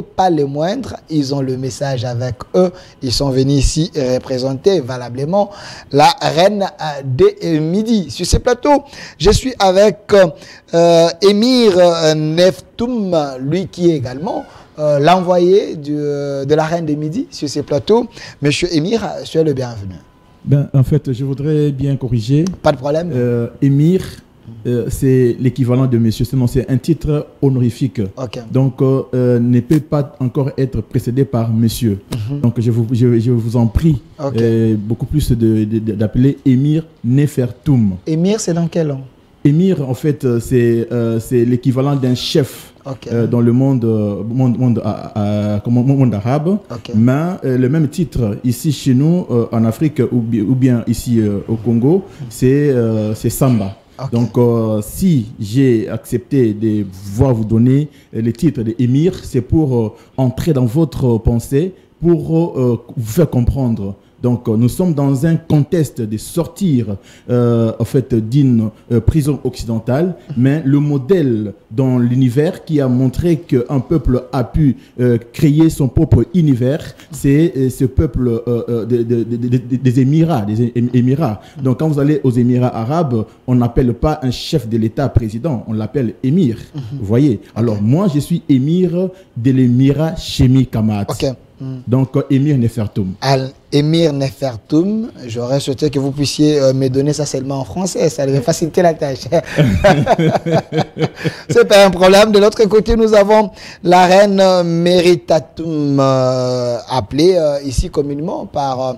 pas les moindres, ils ont le message avec eux. Ils sont venus ici représenter valablement la reine des Midi. Sur ce plateau, je suis avec Émir Neftoum, lui qui est également l'envoyé de la reine des Midi sur ce plateau. Monsieur Émir, soyez le bienvenu. Ben, en fait, je voudrais bien corriger. Pas de problème. Émir, c'est l'équivalent de monsieur, sinon c'est un titre honorifique. Okay. Donc, ne peut pas encore être précédé par monsieur. Donc, je vous en prie, beaucoup plus d'appeler Émir Nefertoum. Émir, c'est dans quelle langue? Émir, en fait, c'est l'équivalent d'un chef dans le monde arabe. Mais le même titre, ici chez nous, en Afrique ou bien ici au Congo, c'est Samba. Donc, si j'ai accepté de vous donner le titre d'émir, c'est pour entrer dans votre pensée, pour vous faire comprendre. Donc, nous sommes dans un contexte de sortir en fait, d'une prison occidentale, mais le modèle dans l'univers qui a montré qu'un peuple a pu créer son propre univers, c'est ce peuple des Émirats, Donc, quand vous allez aux Émirats arabes, on n'appelle pas un chef de l'État président, on l'appelle émir. Vous voyez? Alors, moi, je suis émir de l'Émirat Chémi Kamat. Donc, Émir Nefertoum. Émir Nefertoum, j'aurais souhaité que vous puissiez me donner ça seulement en français, ça devait faciliter la tâche. C'est pas un problème. De l'autre côté, nous avons la reine Meritatum, appelée ici communément par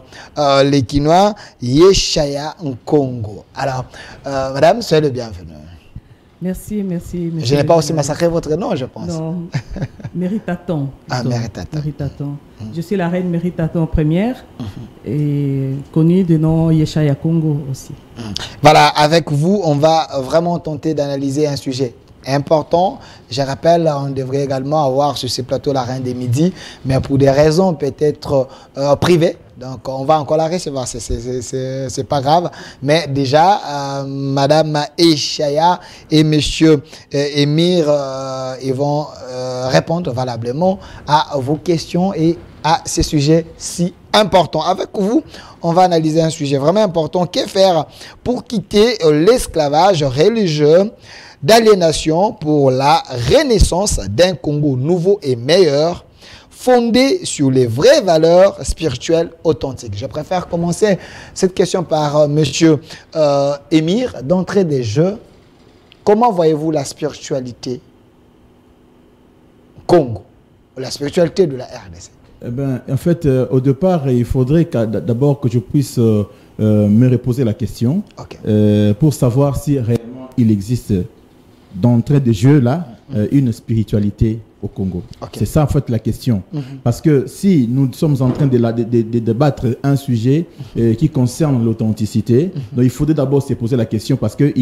les Quinois Yeshaya Nkongo. Alors, madame, soyez le bienvenu. Merci, merci. Je n'ai pas aussi massacré votre nom, je pense. Non, Meritaton. Ah, Meritaton. Je suis la reine Meritaton première et connue de nom Yeshaya Congo aussi. Voilà, avec vous, on va vraiment tenter d'analyser un sujet important. Je rappelle, on devrait également avoir sur ce plateau la reine des Midi, mais pour des raisons peut-être privées. Donc, on va encore la recevoir, c'est pas grave. Mais déjà, Madame Yeshaya et Monsieur Émir, ils vont répondre valablement à vos questions et à ces sujets si importants. Avec vous, on va analyser un sujet vraiment important. Que faire pour quitter l'esclavage religieux d'aliénation pour la renaissance d'un Congo nouveau et meilleur, fondé sur les vraies valeurs spirituelles authentiques? Je préfère commencer cette question par Monsieur Émir. D'entrée des jeux, comment voyez-vous la spiritualité Congo, la spiritualité de la RDC? Eh ben, en fait, au départ, il faudrait d'abord que je puisse me reposer la question pour savoir si réellement il existe d'entrée de jeu là une spiritualité au Congo. C'est ça en fait la question. Parce que si nous sommes en train de débattre un sujet qui concerne l'authenticité, donc il faudrait d'abord se poser la question parce que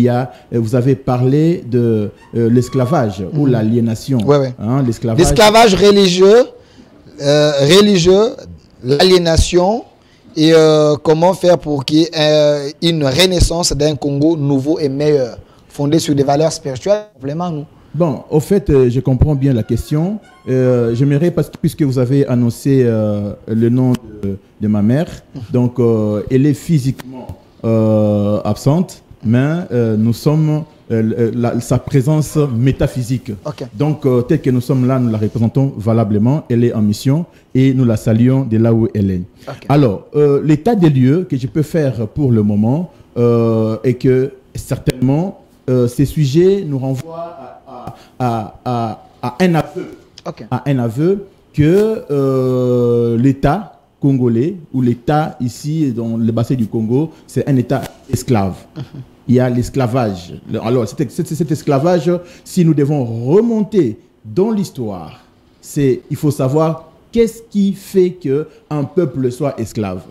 vous avez parlé de l'esclavage ou l'aliénation. Hein, l'esclavage religieux, l'aliénation et comment faire pour qu'il y ait une renaissance d'un Congo nouveau et meilleur, fondé sur des valeurs spirituelles, complément nous. Bon, au fait, je comprends bien la question. J'aimerais, puisque vous avez annoncé le nom de ma mère, donc elle est physiquement absente, mais nous sommes sa présence métaphysique. Donc, tel que nous sommes là, nous la représentons valablement. Elle est en mission et nous la saluons de là où elle est. Alors, l'état des lieux que je peux faire pour le moment est que certainement, ces sujets nous renvoient à un aveu, à un aveu que l'État congolais ou l'État ici dans le bassin du Congo, c'est un État esclave. Il y a l'esclavage. Alors cet esclavage, si nous devons remonter dans l'histoire, il faut savoir qu'est-ce qui fait qu'un peuple soit esclave.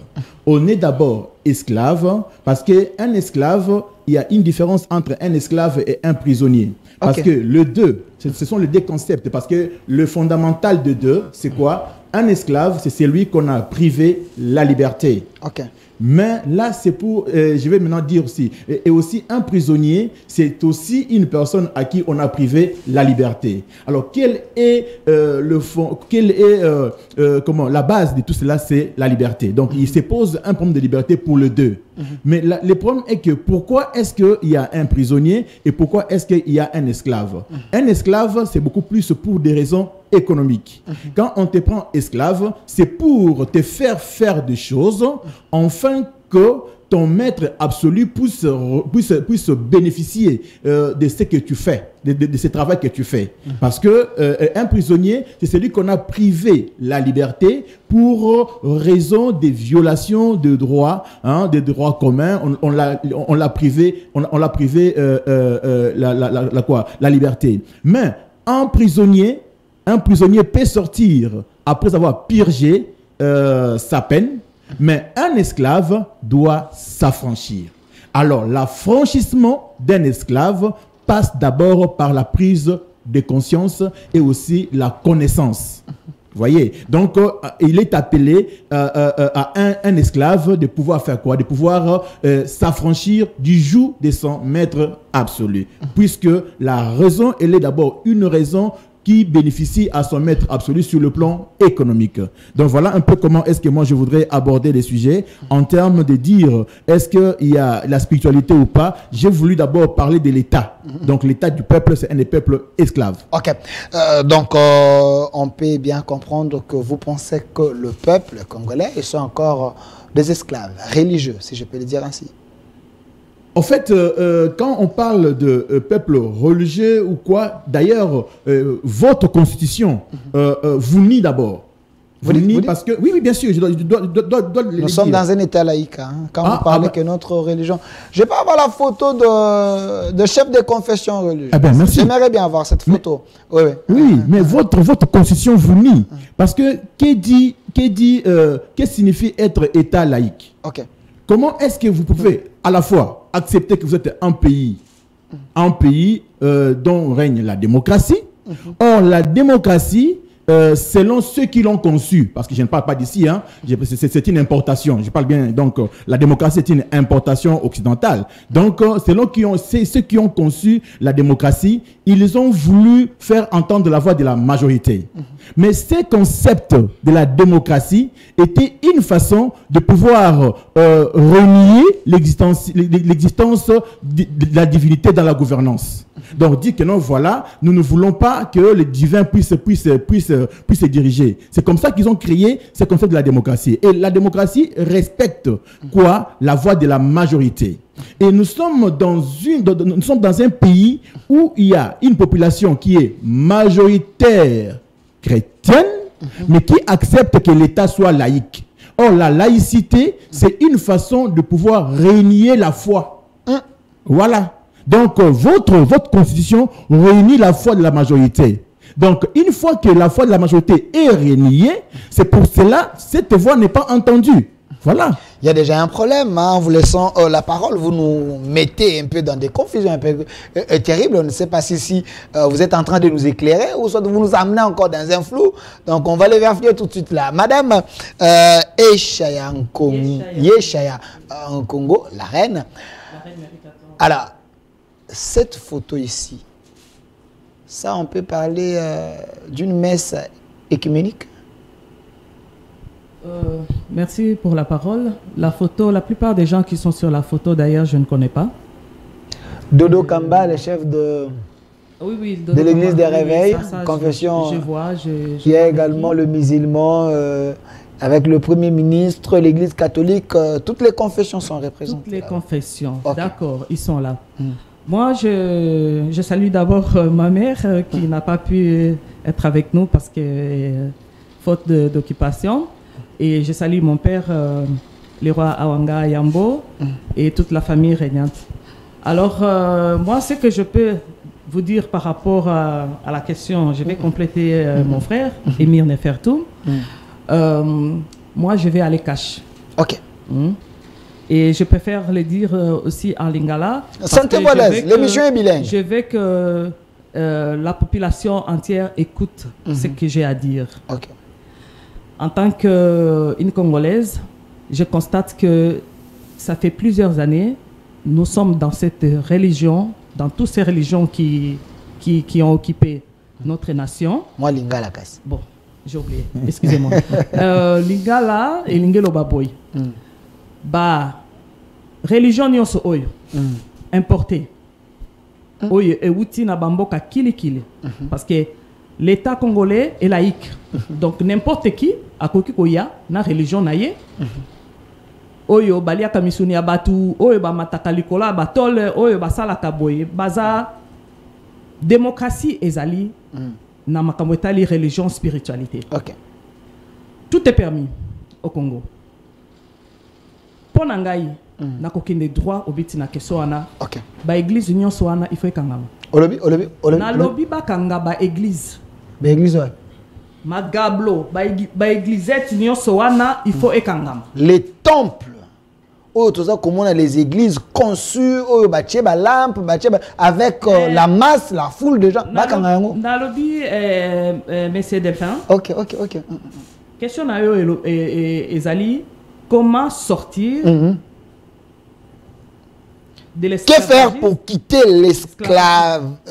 On est d'abord esclave parce qu'un esclave, il y a une différence entre un esclave et un prisonnier. Parce que le deux, ce sont les deux concepts. Parce que le fondamental de deux, c'est quoi? Un esclave, c'est celui qu'on a privé la liberté. Ok. Mais là, c'est pour, je vais maintenant dire aussi, et aussi un prisonnier, c'est aussi une personne à qui on a privé la liberté. Alors, quel est le fond, comment, la base de tout cela, c'est la liberté. Donc, il se pose un problème de liberté pour les deux. Mais le problème est que pourquoi est-ce qu'il y a un prisonnier et pourquoi est-ce qu'il y a un esclave? Un esclave, c'est beaucoup plus pour des raisons économiques. Quand on te prend esclave, c'est pour te faire des choses afin que ton maître absolu puisse bénéficier de ce que tu fais, de ce travail que tu fais. Parce que un prisonnier, c'est celui qu'on a privé la liberté pour raison des violations de droits, hein, des droits communs. On l'a privé, la liberté. Mais un prisonnier peut sortir après avoir purgé sa peine. Mais un esclave doit s'affranchir. Alors, l'affranchissement d'un esclave passe d'abord par la prise de conscience et aussi la connaissance. Vous voyez? Donc, il est appelé à un esclave de pouvoir faire quoi? De pouvoir s'affranchir du joug de son maître absolu. Puisque la raison, elle est d'abord une raison qui bénéficie à son maître absolu sur le plan économique. Donc voilà un peu comment est-ce que moi je voudrais aborder les sujets en termes de dire est-ce qu'il y a la spiritualité ou pas. J'ai voulu d'abord parler de l'État. Donc l'État du peuple, c'est un des peuples esclaves. Ok. Donc on peut bien comprendre que vous pensez que le peuple congolais, ils sont encore des esclaves religieux, si je peux le dire ainsi. En fait, quand on parle de peuple religieux ou quoi, d'ailleurs, votre constitution vous nie d'abord. Vous nie parce que... Oui, bien sûr, je dois nous sommes dans un état laïque. Hein, quand vous parlez que notre religion... Je peux avoir la photo de chef de confession religieuse. J'aimerais bien avoir cette photo. Oui, mais votre constitution vous nie. Parce que, qu'est-ce signifie être état laïque? Ok. Comment est-ce que vous pouvez à la fois accepter que vous êtes un pays dont règne la démocratie? Or, la démocratie, selon ceux qui l'ont conçue, parce que je ne parle pas d'ici, hein, c'est une importation, je parle bien, donc la démocratie est une importation occidentale. Donc, selon ceux qui ont conçu la démocratie, ils ont voulu faire entendre la voix de la majorité. Mais ce concept de la démocratie était une façon de pouvoir renier l'existence de la divinité dans la gouvernance. Donc, dire que non, voilà, nous ne voulons pas que le divin puisse se diriger. C'est comme ça qu'ils ont créé ce concept de la démocratie. Et la démocratie respecte quoi? La voix de la majorité. Et nous sommes dans un pays où il y a une population qui est majoritaire chrétienne, mais qui accepte que l'État soit laïque. Or, la laïcité, c'est une façon de pouvoir régner la foi. Voilà. Donc, votre constitution réunit la foi de la majorité. Donc, une fois que la foi de la majorité est réuniée, c'est pour cela cette voix n'est pas entendue. Voilà. Il y a déjà un problème, hein, en vous laissant la parole, vous nous mettez un peu dans des confusions un peu terribles. On ne sait pas si vous êtes en train de nous éclairer ou soit vous nous amenez encore dans un flou. Donc on va le vérifier tout de suite là. Madame Yeshaya Nkongo, la reine. Alors, cette photo ici, ça on peut parler d'une messe écuménique? Merci pour la parole. La photo, la plupart des gens qui sont sur la photo, d'ailleurs, je ne connais pas. Dodo Kamba, le chef de l'église des réveils, confession. Je vois. Il y a également le musulman, avec le premier ministre, l'église catholique. Toutes les confessions sont représentées. Toutes les confessions, d'accord, ils sont là. Moi, je salue d'abord ma mère qui n'a pas pu être avec nous parce que faute d'occupation. Et je salue mon père, le roi Awanga Yambo, et toute la famille régnante. Alors, moi, ce que je peux vous dire par rapport à la question, je vais compléter mon frère, Émir Nefertou. Moi, je vais aller cash. Ok. Et je préfère le dire aussi en lingala. Sentez-moi l'aise, l'émission est bilingue. Je veux que la population entière écoute ce que j'ai à dire. Ok. En tant qu'une Congolaise, je constate que ça fait plusieurs années, nous sommes dans cette religion, dans toutes ces religions qui ont occupé notre nation. Moi, Lingala Kassi. Bon, j'ai oublié, excusez-moi. Lingala et Lingelo Baboy. Bah, religion nyonso oyo, importée. Oyo, et outi na bamboka kili. Parce que l'État congolais est laïque. Donc, n'importe qui, a koki koya, na religion naye. Oyo, balia kamisuni abatu, oyo, ba matakalikola, batole, oyo, basala kaboye, baza. Démocratie ezali na makambo etali religion spiritualité. OK. Tout est permis au Congo. Pour nangai na kokende droit obiti na keso wana. OK. Ba église nyonso wana il faut ekangama. Olobi. Na lobi ba kanga ba église. Ba église ouais. Magablo ba église nyonso wana il faut ekangama. Les temples. Oh, tout ça, comment on a les églises conçues, oh, ba lampe, avec la masse, la foule de gens. Dans le lobby, Monsieur Delphin. OK. Question à eux, Ezali, comment sortir de l'esclavagisme? Que faire pour quitter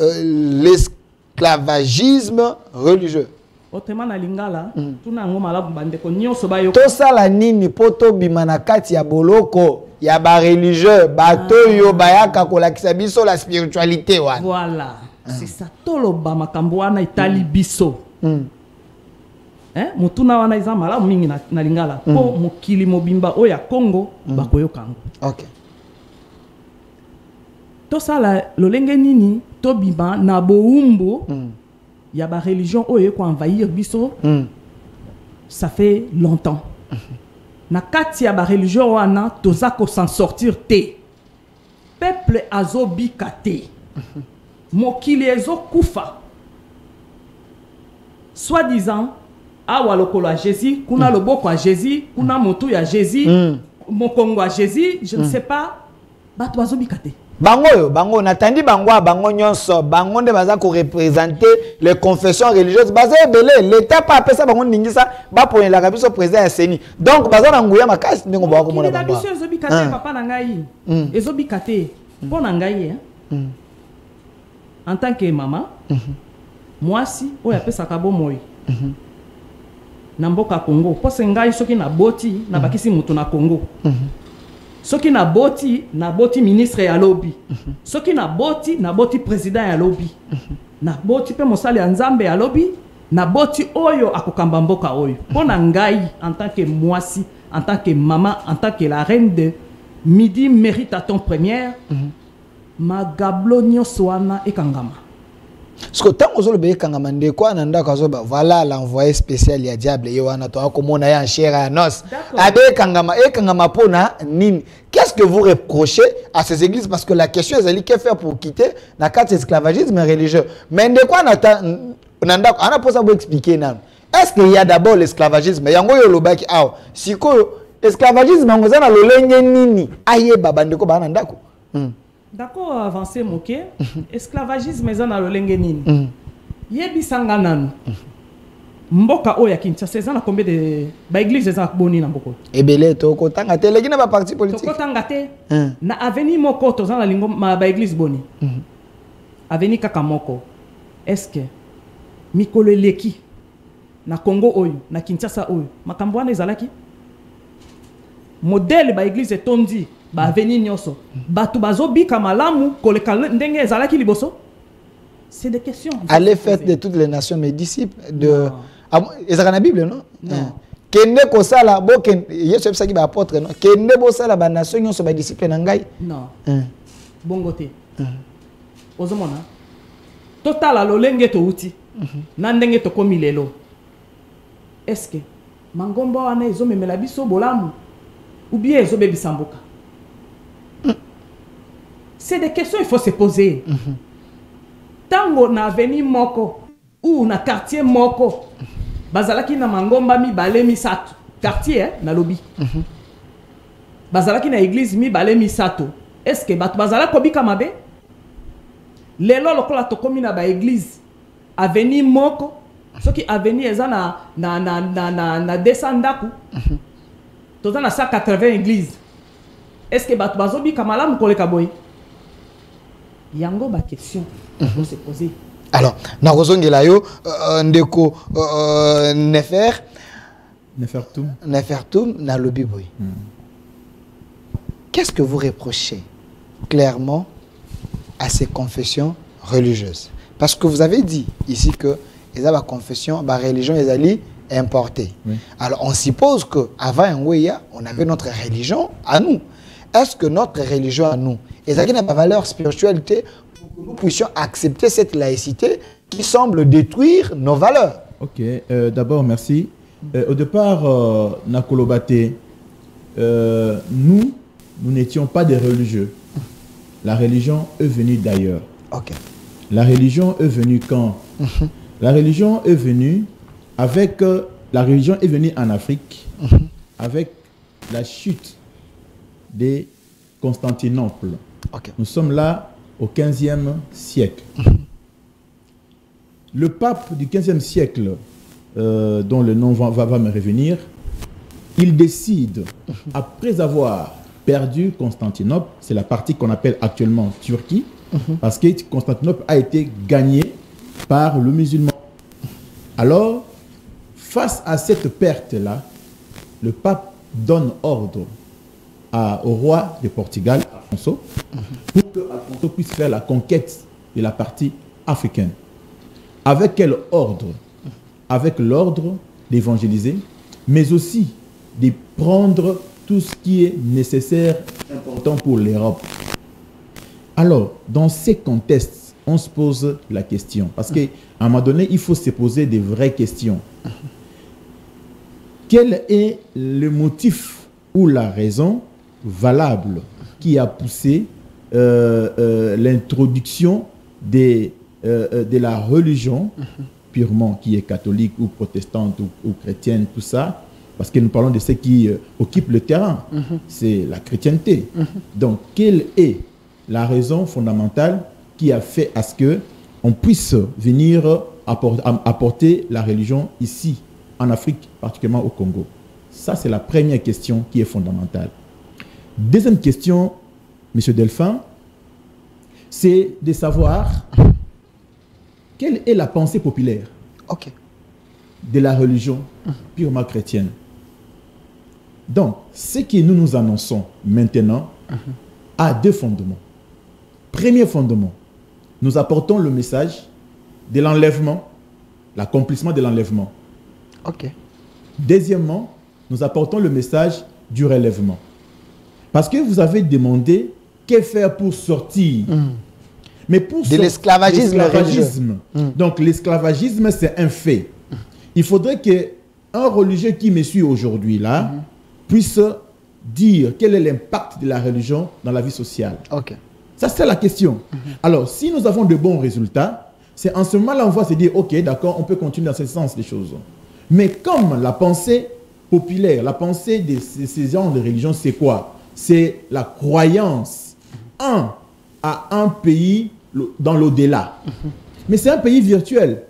l'esclavagisme religieux? Autrement na lingala, tuna ngoma la bandeko nyonso ba yo. To sala nini poto bimana kati ya boloko ya ba religieux bato yo bayaka kolakisa biso la spiritualité wana. Voilà. C'est ça tolo ba makambo wana itali biso. Mutuna wana iza mala mingi na lingala. Po mokili mobimba oya Congo bakoyoka ngo. OK. To sala lolenge nini to bima na boumbo. Il y a des religions qui ont envahi biso. Ça fait longtemps. Na kati ya ba religion wana tozako s'en sortir te. Peuple azobi kate. Mokili ezo kufa. Soi-disant awa lokolo a Jésus, kuna loboko a Jésus, kuna motu ya Jésus, mokongo a Jésus, je ne sais pas. Bato azobi kate. Bango natandi bango nyonso bango nde baza ko représenter les confessions religieuses baza ebele l'état pas apesa bango ningisa ba pour la biso président ya Seni donc baza na nguya makasi ndenge ba ko mona bango biso ezobikate papa na ngai ezobikate pona ngai en tant que maman mwasi oyo apesa ka bomoyi na mboka Congo pose ngai soki na boti na bakisi mutu na Congo soki na boti ministre ya lobby soki na boti président ya lobby na boti pe mosali ya nzambe ya lobby na boti oyo akokamba mboka oyo pona ngai en tant que mwasi en tant que maman en tant que la reine de midi mérite à ton première magablo nyonso wana ekangama. Parce que tant que le kangama ndeko na ndako azoba voilà l'envoyé spécial ya diable yoana to akomona ya chair à nos abe kangama pona nini. Qu'est-ce que vous reprochez à ces églises parce que la question est que faire pour quitter la carte esclavagisme religieux mais ndeko na ndako ana posa vous expliquer nan est-ce qu'il y a d'abord l'esclavagisme yango yo lobaki aw sikoyo esclavagisme ngoza na lolenge nini aye baba ndeko ba na ndako. D'accord, avancé moké. Esclavagisme est dans le lengenine. Yebisanga nanu. Mboka oya Kinshasa c'est na combien de ba église za boni na mboko. Ebele to ko tanga te legi na ba parti politique. Ko tanga te. Na avenue moko to za na lingo ba église boni. Avenue kaka moko. Est-ce que mikolo leki na Congo oyo na Kinshasa oyo makambo wana ezalaki? Modèle ba église tondi ba avenue nyonso batu bazobika malamu koleka ndenge ezalaki liboso. C'est des questions. Allez faites de toutes les nations mes disciples de ezaka na Bible non? Non. Kende ko sala bo ken Yesu ebisaki ba apôtre non? Kende bo sala ba nation nyonso ba disciple na ngai. Non. Bongo te. Ozomona. Total lolenge to uti. Na ndenge to komi lelo. Est-ce que mangombo wana ezomemela biso bolamu ou bien ezobebisa mboka? C'est des questions il faut se poser. Tango na avenue moko ou na quartier moko bazalaki na mangomba mi bale mi sato quartier na lobby. Bazalaki na église mi bale mi sato. Est-ce que batu bazala kobika mabe? Lelo lokola to komi na ba église avenue moko Ce qui a venu, ils ont na 200 ndaku. Tous na 180 églises. Est-ce que Bazobi Kamala Mukole Kaboy? Yango ba question. On se poser. Alors, na Rosongelayo, ndeko Nefertum na lobi boy. Qu'est-ce que vous reprochez clairement à ces confessions religieuses? Parce que vous avez dit ici que les la confession, la religion est allée importée. Oui. Alors on suppose qu'avant on avait notre religion à nous. Est-ce que notre religion à nous, est a une valeur spiritualité pour que nous puissions accepter cette laïcité qui semble détruire nos valeurs? Ok, d'abord merci. Au départ, Nakolobate, nous n'étions pas des religieux. La religion est venue d'ailleurs. Okay. La religion est venue quand? La religion est venue avec... la religion est venue en Afrique avec la chute de Constantinople. Okay. Nous sommes là au 15e siècle. Le pape du 15e siècle, dont le nom va me revenir, il décide, après avoir perdu Constantinople, c'est la partie qu'on appelle actuellement Turquie, parce que Constantinople a été gagné par le musulman. Alors, face à cette perte-là, le pape donne ordre au roi de Portugal, Afonso, pour que Afonso puisse faire la conquête de la partie africaine. Avec quel ordre? Avec l'ordre d'évangéliser, mais aussi de prendre tout ce qui est nécessaire, important pour l'Europe. Alors, dans ces contextes, on se pose la question. Parce qu'à un moment donné, il faut se poser des vraies questions. Quel est le motif ou la raison valable qui a poussé l'introduction de la religion purement qui est catholique ou protestante ou chrétienne, tout ça, parce que nous parlons de ceux qui occupent le terrain, c'est la chrétienté. Donc, quelle est la raison fondamentale qui a fait à ce qu'on puisse venir apporter la religion ici, en Afrique, particulièrement au Congo? Ça, c'est la première question qui est fondamentale. Deuxième question, M. Delphin, c'est de savoir quelle est la pensée populaire de la religion purement chrétienne. Donc, ce que nous annonçons maintenant a deux fondements. Premier fondement, nous apportons le message de l'enlèvement, l'accomplissement de l'enlèvement. Deuxièmement, nous apportons le message du relèvement. Parce que vous avez demandé que faire pour sortir. Mais pour de l'esclavagisme. Donc l'esclavagisme, c'est un fait. Il faudrait qu'un religieux qui me suit aujourd'hui là puisse dire quel est l'impact de la religion dans la vie sociale. Ça, c'est la question. Alors, si nous avons de bons résultats, c'est en ce moment-là on va se dire, ok, d'accord, on peut continuer dans ce sens des choses. Mais comme la pensée populaire, la pensée de ces genres de religion, c'est quoi? C'est la croyance à un pays dans l'au-delà. Mais c'est un pays virtuel.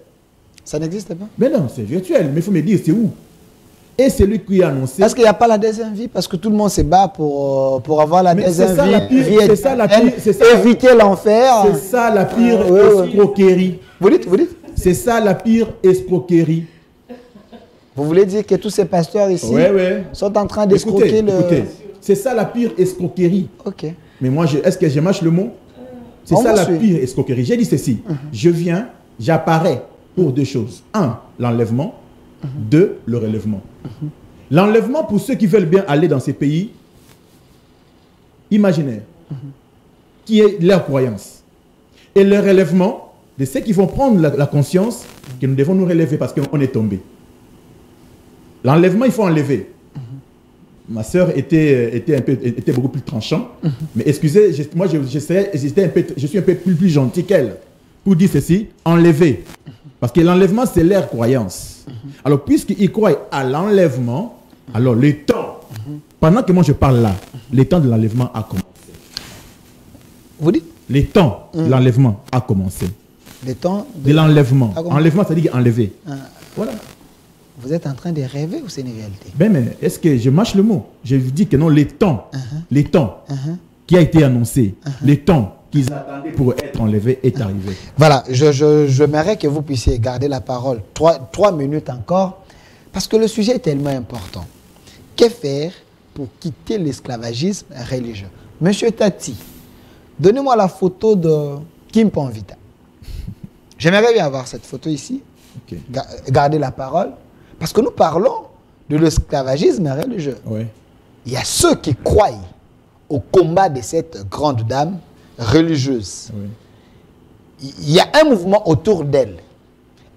Ça n'existe pas? Mais non, c'est virtuel. Mais il faut me dire, c'est où? Et celui qui a annoncé... Parce qu'il n'y a pas la deuxième vie, parce que tout le monde se bat pour avoir la deuxième vie. C'est ça la pire... éviter l'enfer. C'est ça la pire escroquerie. Vous dites? C'est ça la pire escroquerie. Vous voulez dire que tous ces pasteurs ici sont en train d'escroquer Écoutez, c'est ça la pire escroquerie. Mais moi, est-ce que je mâche le mot? C'est ça la pire escroquerie. J'ai dit ceci. Je viens, j'apparais pour deux choses. Un, l'enlèvement. Deux, le relèvement. L'enlèvement pour ceux qui veulent bien aller dans ces pays imaginaires, qui est leur croyance. Et le relèvement de ceux qui vont prendre la conscience que nous devons nous relever parce qu'on est tombé. L'enlèvement, il faut enlever. Ma sœur était beaucoup plus tranchant. Mais excusez, moi je suis un peu plus gentil qu'elle pour dire ceci, enlever. Parce que l'enlèvement, c'est leur croyance. Alors, puisqu'ils croient à l'enlèvement, alors le temps, pendant que moi je parle là, le temps de l'enlèvement a commencé. Vous dites? Le temps de l'enlèvement a commencé. Le temps de l'enlèvement. Enlèvement, ça veut dire enlever. Voilà. Vous êtes en train de rêver ou c'est une réalité? Ben, mais est-ce que je mâche le mot? Je vous dis que non, les temps qui a été annoncé, les temps qu'ils attendaient pour être enlevés est arrivé. Voilà, j'aimerais que vous puissiez garder la parole 3 minutes encore, parce que le sujet est tellement important. Que faire pour quitter l'esclavagisme religieux? Monsieur Tati, donnez-moi la photo de Kim Ponvita. J'aimerais bien avoir cette photo ici. Okay. Gardez la parole. Parce que nous parlons de l'esclavagisme religieux. Ouais. Il y a ceux qui croient au combat de cette grande dame religieuse. Ouais. Il y a un mouvement autour d'elle.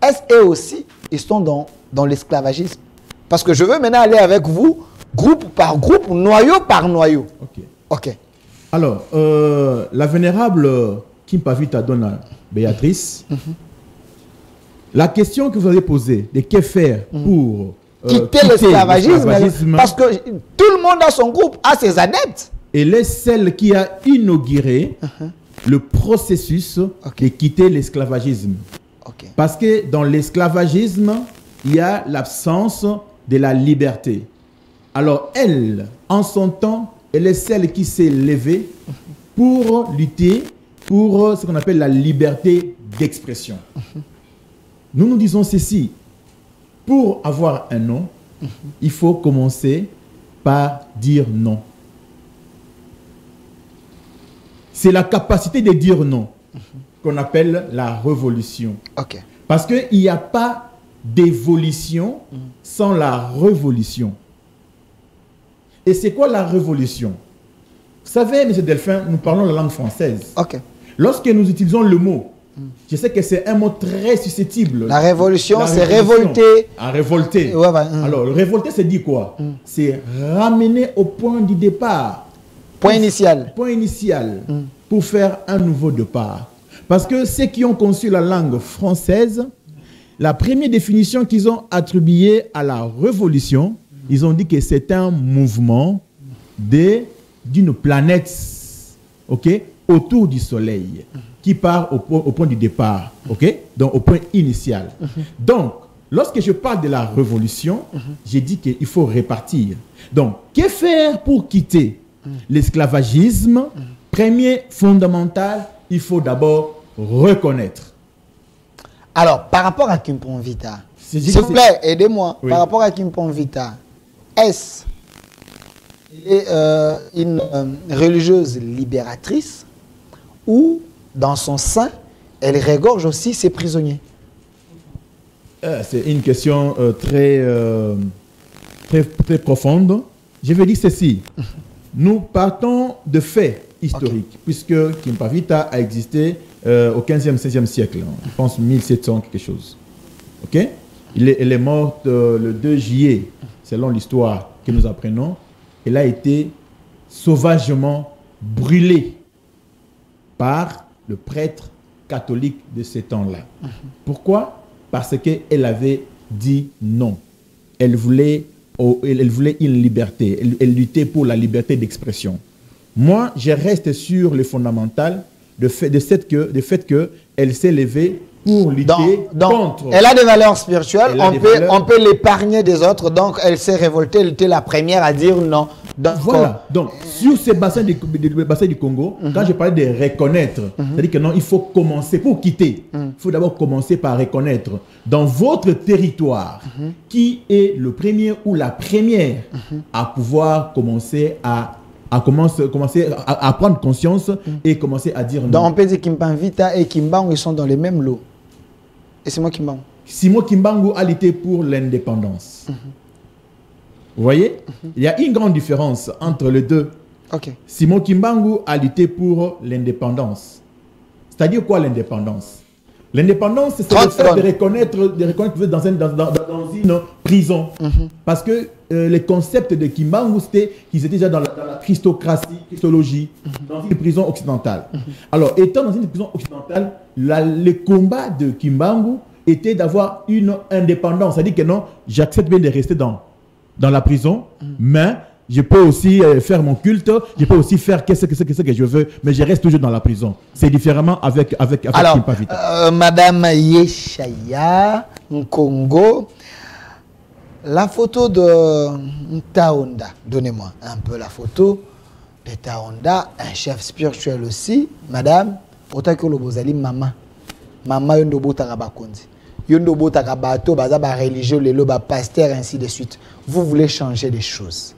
Est-ce qu'eux aussi, ils sont dans l'esclavagisme? Parce que je veux maintenant aller avec vous, groupe par groupe, noyau par noyau. Ok. Ok. Alors, la vénérable Kim Pavita donne à Béatrice la question que vous avez posée de que faire pour quitter l'esclavagisme, parce que tout le monde dans son groupe a ses adeptes. Elle est celle qui a inauguré le processus de quitter l'esclavagisme. Parce que dans l'esclavagisme, il y a l'absence de la liberté. Alors elle, en son temps, elle est celle qui s'est levée pour lutter pour ce qu'on appelle la liberté d'expression. Nous nous disons ceci, pour avoir un non, il faut commencer par dire non. C'est la capacité de dire non qu'on appelle la révolution. Parce qu'il n'y a pas d'évolution sans la révolution. Et c'est quoi la révolution? Vous savez, M. Delphin, nous parlons la langue française. Lorsque nous utilisons le mot, je sais que c'est un mot très susceptible. La révolution, c'est révolter. À révolter. Alors, révolter, c'est dit quoi? C'est ramener au point du départ. Point initial. Point initial. Pour faire un nouveau départ. Parce que ceux qui ont conçu la langue française, la première définition qu'ils ont attribuée à la révolution, ils ont dit que c'est un mouvement d'une planète, autour du soleil, qui part au point du départ, donc au point initial. Donc, lorsque je parle de la révolution, j'ai dit qu'il faut répartir. Donc, que faire pour quitter l'esclavagisme? Premier fondamental, il faut d'abord reconnaître. Alors, par rapport à Kim Ponvita, s'il vous plaît, aidez-moi. Par rapport à Kim Ponvita, est-ce une religieuse libératrice ou dans son sein, elle régorge aussi ses prisonniers? C'est une question très profonde. Je vais dire ceci. Nous partons de faits historiques, puisque Kim Pavita a existé au 15e, 16e siècle. Je pense 1700 quelque chose. Elle est morte le 2 juillet, selon l'histoire que nous apprenons. Elle a été sauvagement brûlée par le prêtre catholique de ce temps-là. Pourquoi? Parce qu'elle avait dit non. Elle voulait une liberté. Elle luttait pour la liberté d'expression. Moi, je reste sur le fondamental du fait qu'elle s'est levée pour lutter contre. Elle a des valeurs spirituelles, on peut l'épargner des autres, donc elle s'est révoltée, elle était la première à dire non. Voilà, donc sur ces bassins du Congo, quand je parlais de reconnaître, c'est-à-dire que non, il faut commencer, pour quitter, il faut d'abord commencer par reconnaître dans votre territoire qui est le premier ou la première à pouvoir commencer à prendre conscience et commencer à dire non. Donc on peut dire Kim Ponvita et Kimbangu, ils sont dans les mêmes lots. Et c'est moi Kimbangu. Simon Kimbangu a lutté pour l'indépendance. Vous voyez? Il y a une grande différence entre les deux. Simon Kimbangu a lutté pour l'indépendance. C'est-à-dire quoi l'indépendance? L'indépendance, c'est le fait de reconnaître que vous êtes dans une prison. Parce que les concepts de Kimbangu, c'était qu'ils étaient déjà dans la christologie, dans une prison occidentale. Alors, étant dans une prison occidentale, le combat de Kimbangu était d'avoir une indépendance. C'est-à-dire que non, j'accepte bien de rester dans la prison, mais Je peux aussi faire mon culte, je peux aussi faire qu'est-ce que je veux, mais je reste toujours dans la prison. C'est différemment avec Alors, Kimpa Vita. Madame Yeshaya Nkongo, la photo de Taonda, donnez-moi un peu la photo de Taonda, un chef spirituel aussi. Madame, autant que le bozali maman. Maman Yondobo Tarabakonzi. Yondobo Tarabato, Bazaba religieux, les lobes pasteur, ainsi de suite. Vous voulez changer les choses.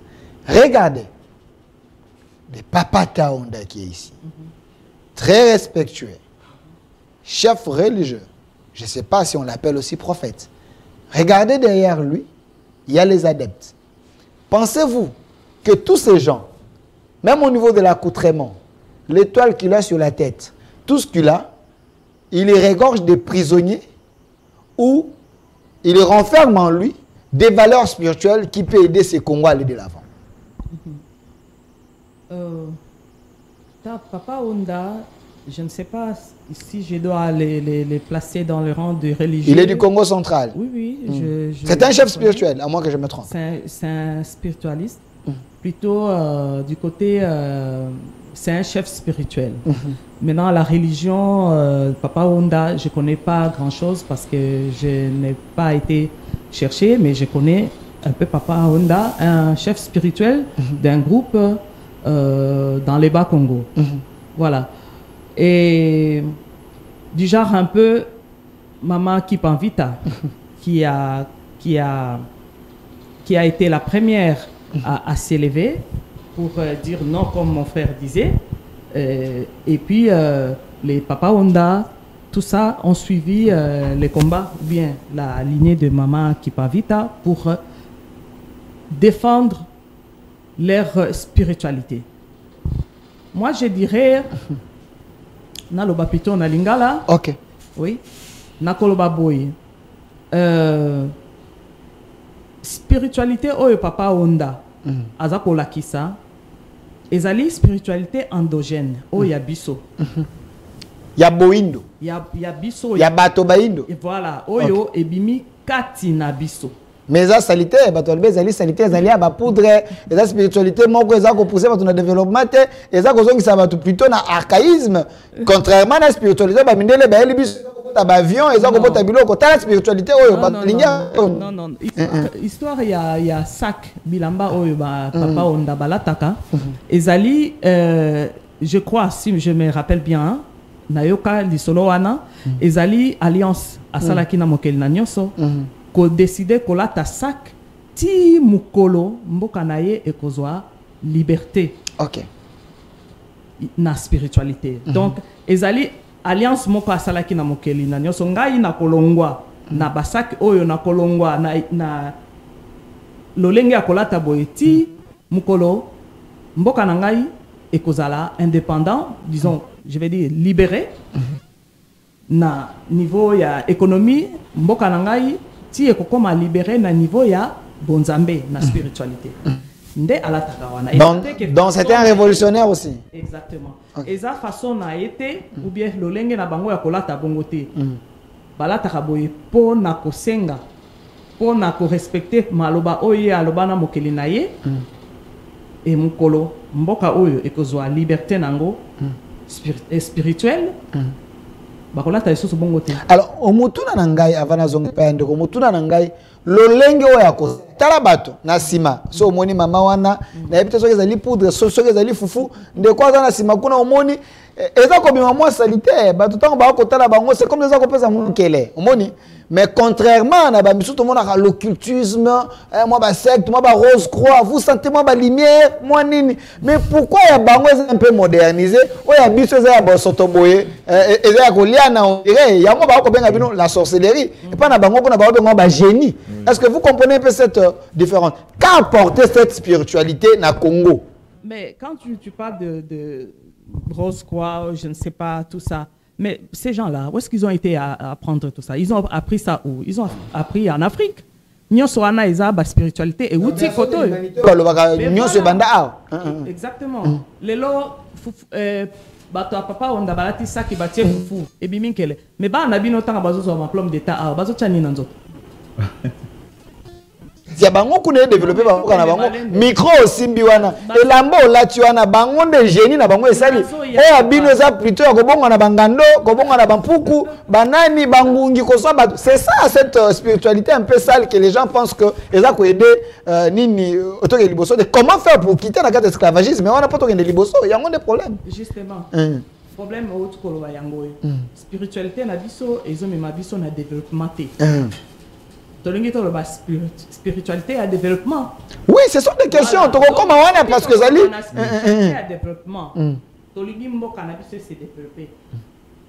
Regardez. Le papa Taonda qui est ici. Très respectueux. Chef religieux. Je ne sais pas si on l'appelle aussi prophète. Regardez derrière lui, il y a les adeptes. Pensez-vous que tous ces gens, même au niveau de l'accoutrement, l'étoile qu'il a sur la tête, tout ce qu'il a, il les regorge des prisonniers ou il renferme en lui des valeurs spirituelles qui peuvent aider ces Congos à aller de l'avant. Papa Onda, je ne sais pas si je dois les placer dans le rang de religieux. Il est du Congo central. Oui, oui. C'est un chef spirituel, à moins que je me trompe. C'est un spiritualiste. Plutôt du côté... c'est un chef spirituel. Maintenant, la religion, Papa Onda, je ne connais pas grand-chose parce que je n'ai pas été chercher, mais je connais un peu Papa Onda, un chef spirituel d'un groupe dans les Bas-Congo. Voilà. Et du genre un peu Maman Kimpa Vita, qui a été la première à s'élever pour dire non comme mon frère disait. Et puis les Papa Onda, tout ça ont suivi les combats, ou bien la lignée de Maman Kimpa Vita pour défendre leur spiritualité. Moi je dirais Naloba plutôt na lingala. Ok. Oui. Nakoloba boy. Spiritualité oyo Papa Onda. Azakola kisa. Ezali spiritualité endogène. Oya biso. Ya boindo. Ya biso. Ya bato baindo. Et voilà. Oyo ebimi kati na biso. Mais ça sanitaire, ezali sanitaire, ezali ya ba poudre, eza spiritualité moko eza ko pousser bato na développement te, eza ko zongi sa bato plutôt na archaïsme, contrairement à la spiritualité ba mindele ba elibis ta ba avion, eza ko bota biloko ta la spiritualité oyo ba linga. Non. Histoire ya sac bilamba oyo ba Papa Onda balataka. Ezali je crois si je me rappelle bien, nayoka lisolo wana, ezali alliance asalaki na mokeli na nyoso. Ko décider ko la ta sac ti mukolo mboka na ye ekozwa liberté. OK. Na spiritualité. Donc ezali alliance moko asalaki na mokeli na nyoso ngai na kolongwa na basak oyo na kolongwa na lolenge akolata boye ti mukolo mboka na ngai ekozala indépendant, disons, je vais dire libéré. Na niveau ya économie mboka na ngai si ekokoma libéré na niveau ya bonzambe na spiritualité. Nde alataka wana. Donc c'était un révolutionnaire aussi. Exactement. Et ça façon na été ou bien lolenge na bango ya kolata bongo te. Balataka boye po na kosenga, po na ko respecter maloba oye aloba na mokeli na ye. Et mukolo mboka oyo ekozwa liberté nango spirituelle. Alors, au mutuna nangai avana zongi pende ko mutuna nangai lolenge oya ko tala bato na sima so omoni mama wana na yebite so ezali poudre so ezali fufu nde kwa za na sima kuna omoni eza ko bima moi salitaire bato tango ba ko tala bango c'est comme eza ko pesa mukele omoni. Mais contrairement à tout le monde a l'occultisme, moi ba secte, moi ba rose croix, vous sentez moi ba lumière, moi nini. Mais pourquoi ya bango est un peu modernisé? O ya biso za ba sotoboye, eza ko liana on dirait ya moi ba ko benga bino la sorcellerie. Et pas na bango ko na ba benga ba génie. Est-ce que vous comprenez un peu cette différence? Qu'a apporté cette spiritualité na Congo? Mais quand tu parles de rose croix, je ne sais pas tout ça. Mais ces gens-là, où est-ce qu'ils ont été à apprendre tout ça? Ils ont appris ça où? Ils ont appris en Afrique. Nyoso wana eza ba spiritualité et outi koto. Exactement. Lelo bato papa onda balati saki batie fufu et biminkele. Mais ba na bino tanga bazo so ma plombe d'état bazo tchani na nzoto. ya bango kuna développer bango kana bango micro osimbi wana elamba olati wana bango nde génie na bango esali oya bino eza plutôt ya kobonga na bangando kobonga na bampuku banani bangungi koswa bato c'est ça cette spiritualité un peu sale que les gens pensent que eza ko aider nini otoke liboso de comment faire pour quitter la carte esclavagisme mais on a pas toke liboso il y a un des problèmes justement problème au tukoloba yango spiritualité na biso ezomema biso na développement te spiritualité à développement. Oui, ce sont des questions. Comment on a parce que ça spiritualité à développement. Tolingi mbo cannabis se développer.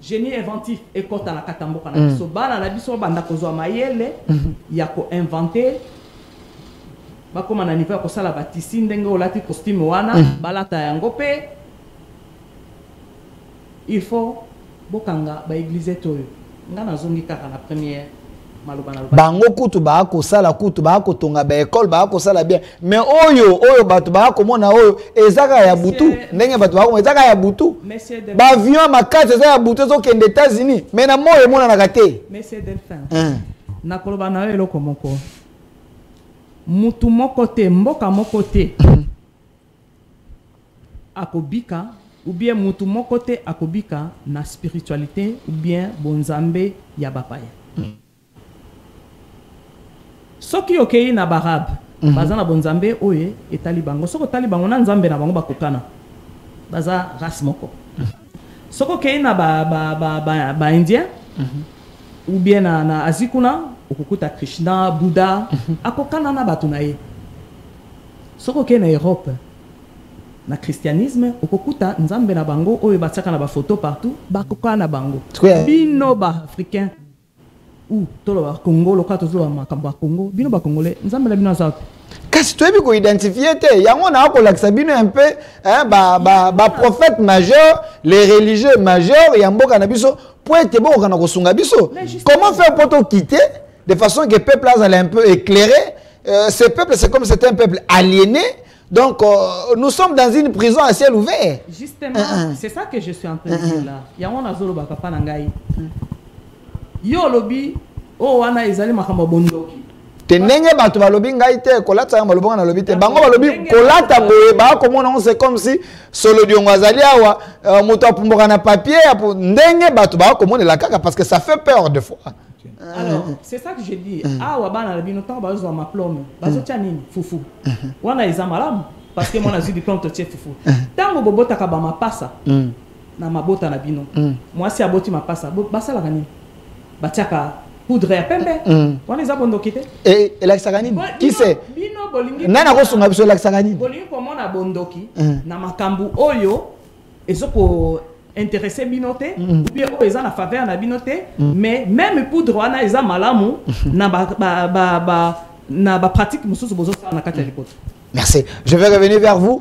Génie inventif et quand la katambo cannabis. Bana na biso banda kozwa mayele ya ko inventer. Ba koma na niveau ko sala batisi ndenge olati costume wana balata yango pe. Il faut bokanga ba église toyo. Ngana zongi kaka na première. Bango kutu ba ko sala kutu ba ko tonga ba école ba ko sala bien mais oyo batu ba ko mona oyo ezaka ya butu ndenge batu ba ko ezaka ya butu ba avion makati ezaka ya butu zo kende États-Unis mais na moyo mona na kate monsieur Delphin na koloba na yo eloko moko mutu moko te mboka moko te akobika ou bien mutu moko te akobika na spiritualité ou bien bonzambe ya bapaya soki okei na barab baza na bonzambe oye etali bango soko tali bango na nzambe na bango bakokana baza race moko soko okei na ba indien ou bien na azikuna okukuta Krishna Buddha akokana na batu na ye soko okei na Europe na christianisme okukuta nzambe na bango oye batiaka na ba photo partout bakokana na bango bino ba africain ou tolo ba Congo lokato zo makambo ba Congo bino ba congolais nzambe la bino za kasi to ebi ko identifier te yango na ko laksa bino un peu ba prophète majeur les religieux majeurs ya mboka na biso pour être bon kana ko sunga biso comment faire pour te quitter de façon que le peuple allait un peu éclairé ce peuple c'est comme c'était un peuple aliéné donc nous sommes dans une prison à ciel ouvert justement c'est ça que je suis en train de dire là yango na zolo ba papa na ngai yo lobi o wana ezali makambo bondoki tenenge bato balobi ngai te kolata malobo na lobi te bango balobi kolata boye ba komona on c'est comme si solo diongo azali awa moto apumboka na papier ndenge bato ba komona la kaka parce que ça fait peur de fois alors c'est ça que je dis awa bana la bino temps bazo ma plombe bazo tia nini fufu wana ezamalam parce que moi na zidi plombe to tia fufu tango bobota ka ba mapasa na mabota na bino moi si aboti mapasa basala kanini batiaka poudre ya pembe wana eza bondoki te et la saganine qui c'est bino bolingi nana ko sunga biso la saganine bolingi ko mona bondoki na makambu oyo ezoko intéresser bino te ou bien oyo eza na faveur na bino te mais même poudre wana eza malamu na na ba pratique mususu bozo na kati ya lipoto. Merci. Je vais revenir vers vous.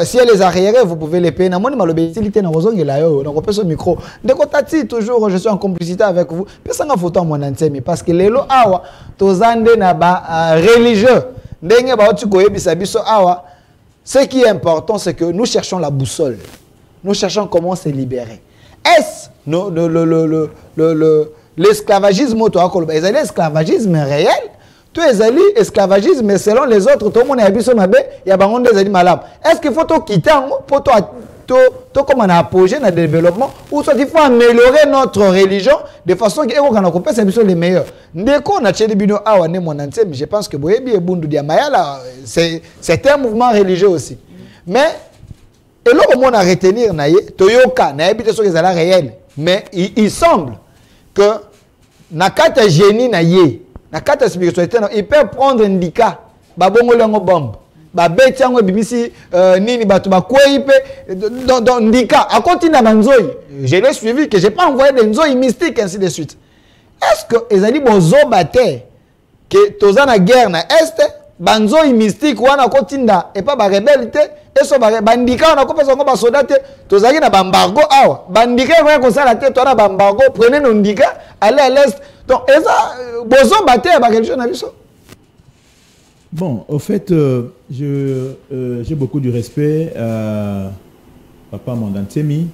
Si elle les arriérés, vous pouvez les payer. Namoni malobétilité na rozongi la yo. Donc on peut ce micro. Deko tati toujours je suis en complicité avec vous. Pesa nga photo mon antemi parce que lelo awa tozande na ba religieux. Ndenge ba oti koyebisa biso awa. Ce qui est important c'est que nous cherchons la boussole. Nous cherchons comment se libérer. Est-ce l'esclavagisme est l'esclavagisme réel? Tout est esclavagisme, mais selon les autres, tout le monde est habillé sur ma baie, il y a des gens malades. Est-ce qu'il faut quitter pour comme on a apogé dans le développement ou soit il faut améliorer notre religion de façon que les meilleurs. Je pense que c'est un mouvement religieux aussi. Mais et là, on a retenir Toyoka, réel. Mais il semble que Nakata génie naïe. La carte spiritualité, il peut prendre un indicat. Babongo lango bombe. Babeti yango bimisi nini batu ba kweipe dans indicat. A continuer manzoi. Je l'ai suivi que j'ai pas envoyé des nzoi mystiques ainsi de suite. Est-ce que ezali bozo bate que tozana guerre na est banzoi mystique wana kotinda et pas ba rebelle et so ba bandika wana ko pesa ngo ba soldat tozali na bambargo awa. Bandika ko ko sala te to na bambargo prenez nos ndika allez à l'est. Donc, bon, au fait, j'ai beaucoup de respect à Papa Mandantemi.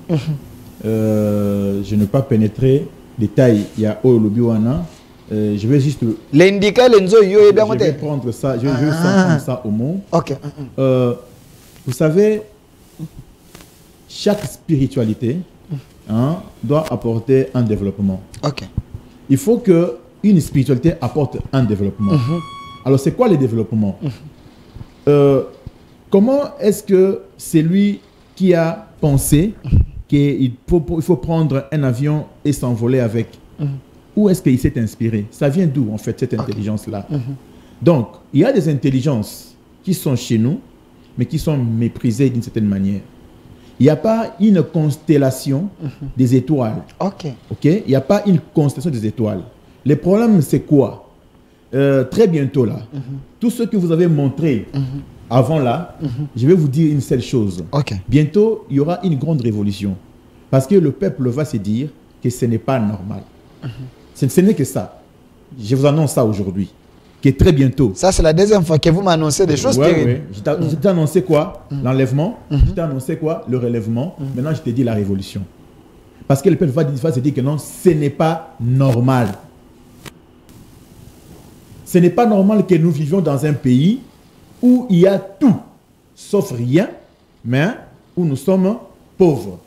Je n'ai pas pénétré détail. Il y a Olobiwana. je vais juste... L'indiquer, je vais prendre ça, je vais prendre ça au mot. Ok. Vous savez, chaque spiritualité doit apporter un développement. Ok. Il faut qu'une spiritualité apporte un développement. Alors, c'est quoi le développement? Comment est-ce que c'est lui qui a pensé qu'il faut prendre un avion et s'envoler avec? Où est-ce qu'il s'est inspiré? Ça vient d'où, en fait, cette intelligence-là? Donc, il y a des intelligences qui sont chez nous, mais qui sont méprisées d'une certaine manière. Il n'y a pas une constellation des étoiles. Ok. Il n'y a pas une constellation des étoiles. Le problème, c'est quoi? Très bientôt, là, tout ce que vous avez montré avant là, je vais vous dire une seule chose. Bientôt, il y aura une grande révolution. Parce que le peuple va se dire que ce n'est pas normal. Ce n'est que ça. Je vous annonce ça aujourd'hui. Que très bientôt. Ça, c'est la deuxième fois que vous m'annoncez des choses terribles. Je t'ai annoncé quoi? L'enlèvement. Je t'ai annoncé quoi? Le relèvement. Maintenant, je t'ai dit la révolution. Parce que le peuple va se dire que non, ce n'est pas normal. Ce n'est pas normal que nous vivions dans un pays où il y a tout, sauf rien, mais où nous sommes pauvres.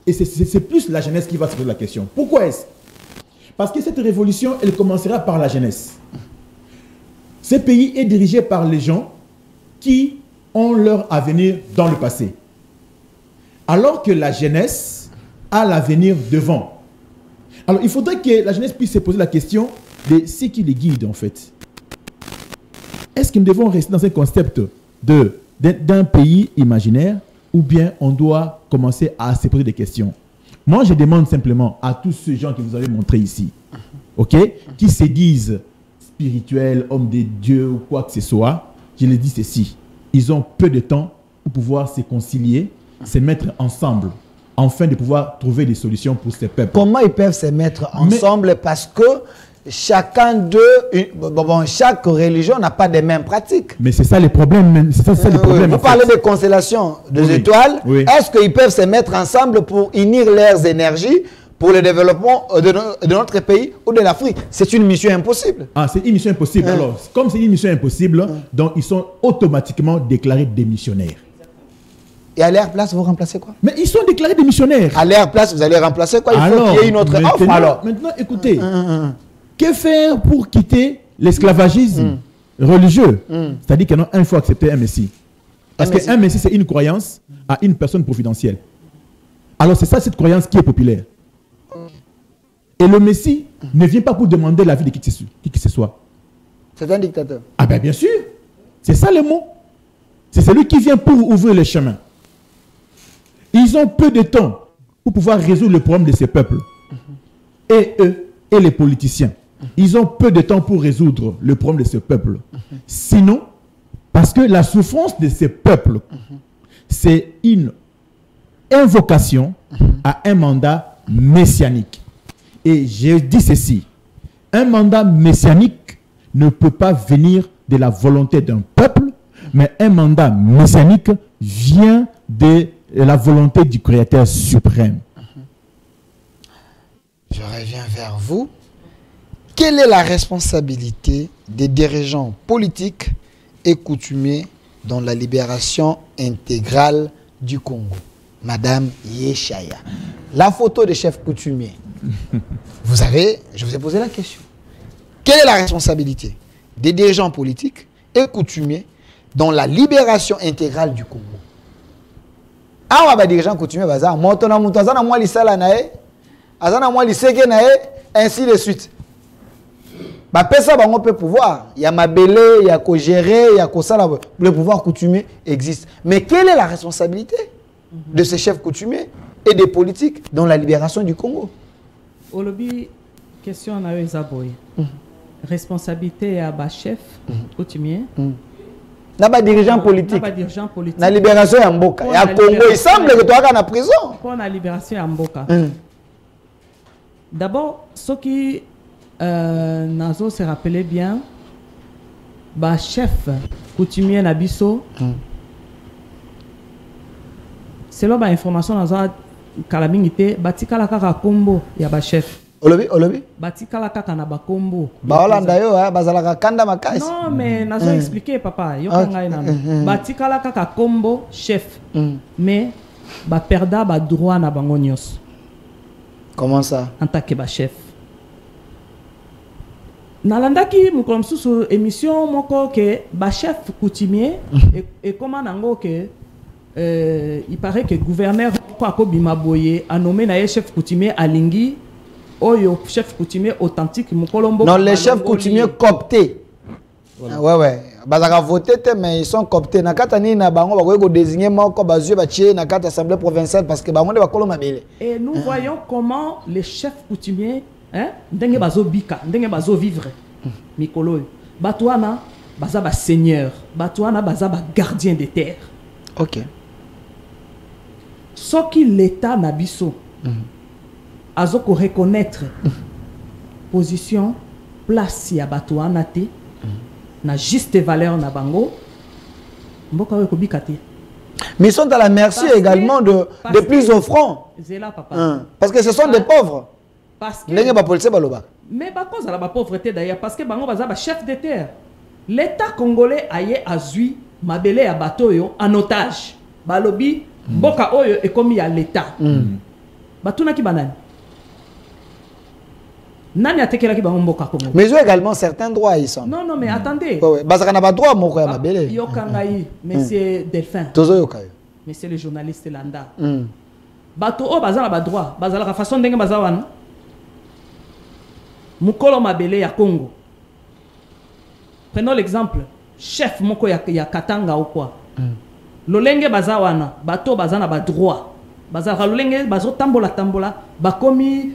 Et c'est plus la jeunesse qui va se poser la question. Pourquoi est-ce? Parce que cette révolution, elle commencera par la jeunesse. Ce pays est dirigé par les gens qui ont leur avenir dans le passé. Alors que la jeunesse a l'avenir devant. Alors, il faudrait que la jeunesse puisse se poser la question de ce qui les guide, en fait. Est-ce que nous devons rester dans un concept d'un pays imaginaire ou bien on doit commencer à se poser des questions? Moi, je demande simplement à tous ces gens que vous avez montrés ici, qui se disent spirituels, hommes de Dieu ou quoi que ce soit, je les dis ceci. Ils ont peu de temps pour pouvoir se concilier, se mettre ensemble, afin de pouvoir trouver des solutions pour ces peuples. Comment ils peuvent se mettre ensemble? Parce que chacun d'eux, chaque religion n'a pas les mêmes pratiques. Mais c'est ça le problème. Vous parlez de constellations, des étoiles. Est-ce qu'ils peuvent se mettre ensemble pour unir leurs énergies pour le développement de notre pays ou de l'Afrique? C'est une mission impossible. Ah, c'est une mission impossible. Alors, comme c'est une mission impossible, donc ils sont automatiquement déclarés démissionnaires. Et à leur place, vous remplacez quoi? Mais ils sont déclarés démissionnaires. À leur place, vous allez remplacer quoi? Il faut qu'il y ait une autre offre alors. Maintenant, écoutez, que faire pour quitter l'esclavagisme religieux? C'est-à-dire qu'il faut accepter un Messie. Parce qu'un Messie, c'est une croyance à une personne providentielle. Alors, c'est ça, cette croyance qui est populaire. Et le Messie ne vient pas pour demander l'avis de qui que ce soit. C'est un dictateur. Ah ben bien sûr. C'est ça le mot. C'est celui qui vient pour ouvrir le chemin. Ils ont peu de temps pour pouvoir résoudre le problème de ces peuples. Et eux, et les politiciens, ils ont peu de temps pour résoudre le problème de ce peuple. Sinon, parce que la souffrance de ces peuples, c'est une invocation à un mandat messianique. Et je dis ceci, un mandat messianique ne peut pas venir de la volonté d'un peuple, mais un mandat messianique vient de la volonté du Créateur suprême. Je reviens vers vous. Quelle est la responsabilité des dirigeants politiques et coutumiers dans la libération intégrale du Congo? Madame Yeshaya, la photo des chefs coutumiers. Je vous ai posé la question. Quelle est la responsabilité des dirigeants politiques et coutumiers dans la libération intégrale du Congo? Ah, les dirigeants coutumiers, ainsi de suite. On peut pouvoir. Il y a Mabélé, il y a qu'à gérer, il y a qu'à ça. Le pouvoir coutumier existe. Mais quelle est la responsabilité de ces chefs coutumiers et des politiques dans la libération du Congo? Au lobby, question à Ezaboy. Responsabilité à bas chef coutumier. N'a pas dirigeant politique. La libération est en Mboka. Et à Congo, il semble que tu es en prison. Pour la libération en Mboka. D'abord, ce qui Nazo se rappelait bien, bah chef coutumier Nabiso, selon ma information, Nazo Kalabingité, Batika la Kara Kombo, il y a ba chef. Olobi? Batikala kaka na bakombo. Baolanda yo, bazalaka kanda makasi. Non, mais nazo expliquer papa. Yo kangai na. Batikala kaka kombo chef. Mais ba perda ba droit na bango nyos. Comment ça? En tant que ba chef. Nalandaki mukolo mususu émission moko ke ba chef coutumier et comment nango que il paraît que gouverneur ko bima boye a nommé na chef coutumier alingi oyo chef coutumier authentique mukolombo. Non, les chefs coutumiers cooptés. Voilà. Ouais. Bazaka voté mais ils sont cooptés. Nakatani na bango ba ko désigner moko bazue ba tie na carte assemblée provinciale parce que bango de ba koloma bele. Et nous voyons comment les chefs coutumiers ndenge bazo bika, ndenge bazo vivre. Mikolo batouana baza ba seigneur, batouana baza ba gardien des terres. OK. Ce qui l'état na biso azoko reconnaître position place ya batouana te na juste valeur na bango mboka we ko bika te. Mais ils sont à la merci parce également de plus offrants. Zela papa. Parce que ce sont des pauvres. Parce que mais pas cause de la pauvreté d'ailleurs parce que bango baza ba chef de terre. L'État congolais aye azui mabele ya bateau yo en otage. Balobi boka oyo et comme il y a l'État. Batuna ki banani. Nani atekela ki bango mboka Congo. Mais ils ont également certains droits ils sont. Non mais attendez. Bazaka na ba droit moko ya mabele. Yo kangai monsieur Delphin. Tozo yo kayo. Monsieur le journaliste Landa. Bateau o bazala ba droit, bazala ka façon ndenge bazawana. Mukolo mabele ya Congo. Prenons l'exemple. Chef moko ya Katanga ou quoi. Lolenge bazawana, bato bazana ba droit. Bazala lolenge bazo tambola, bakomi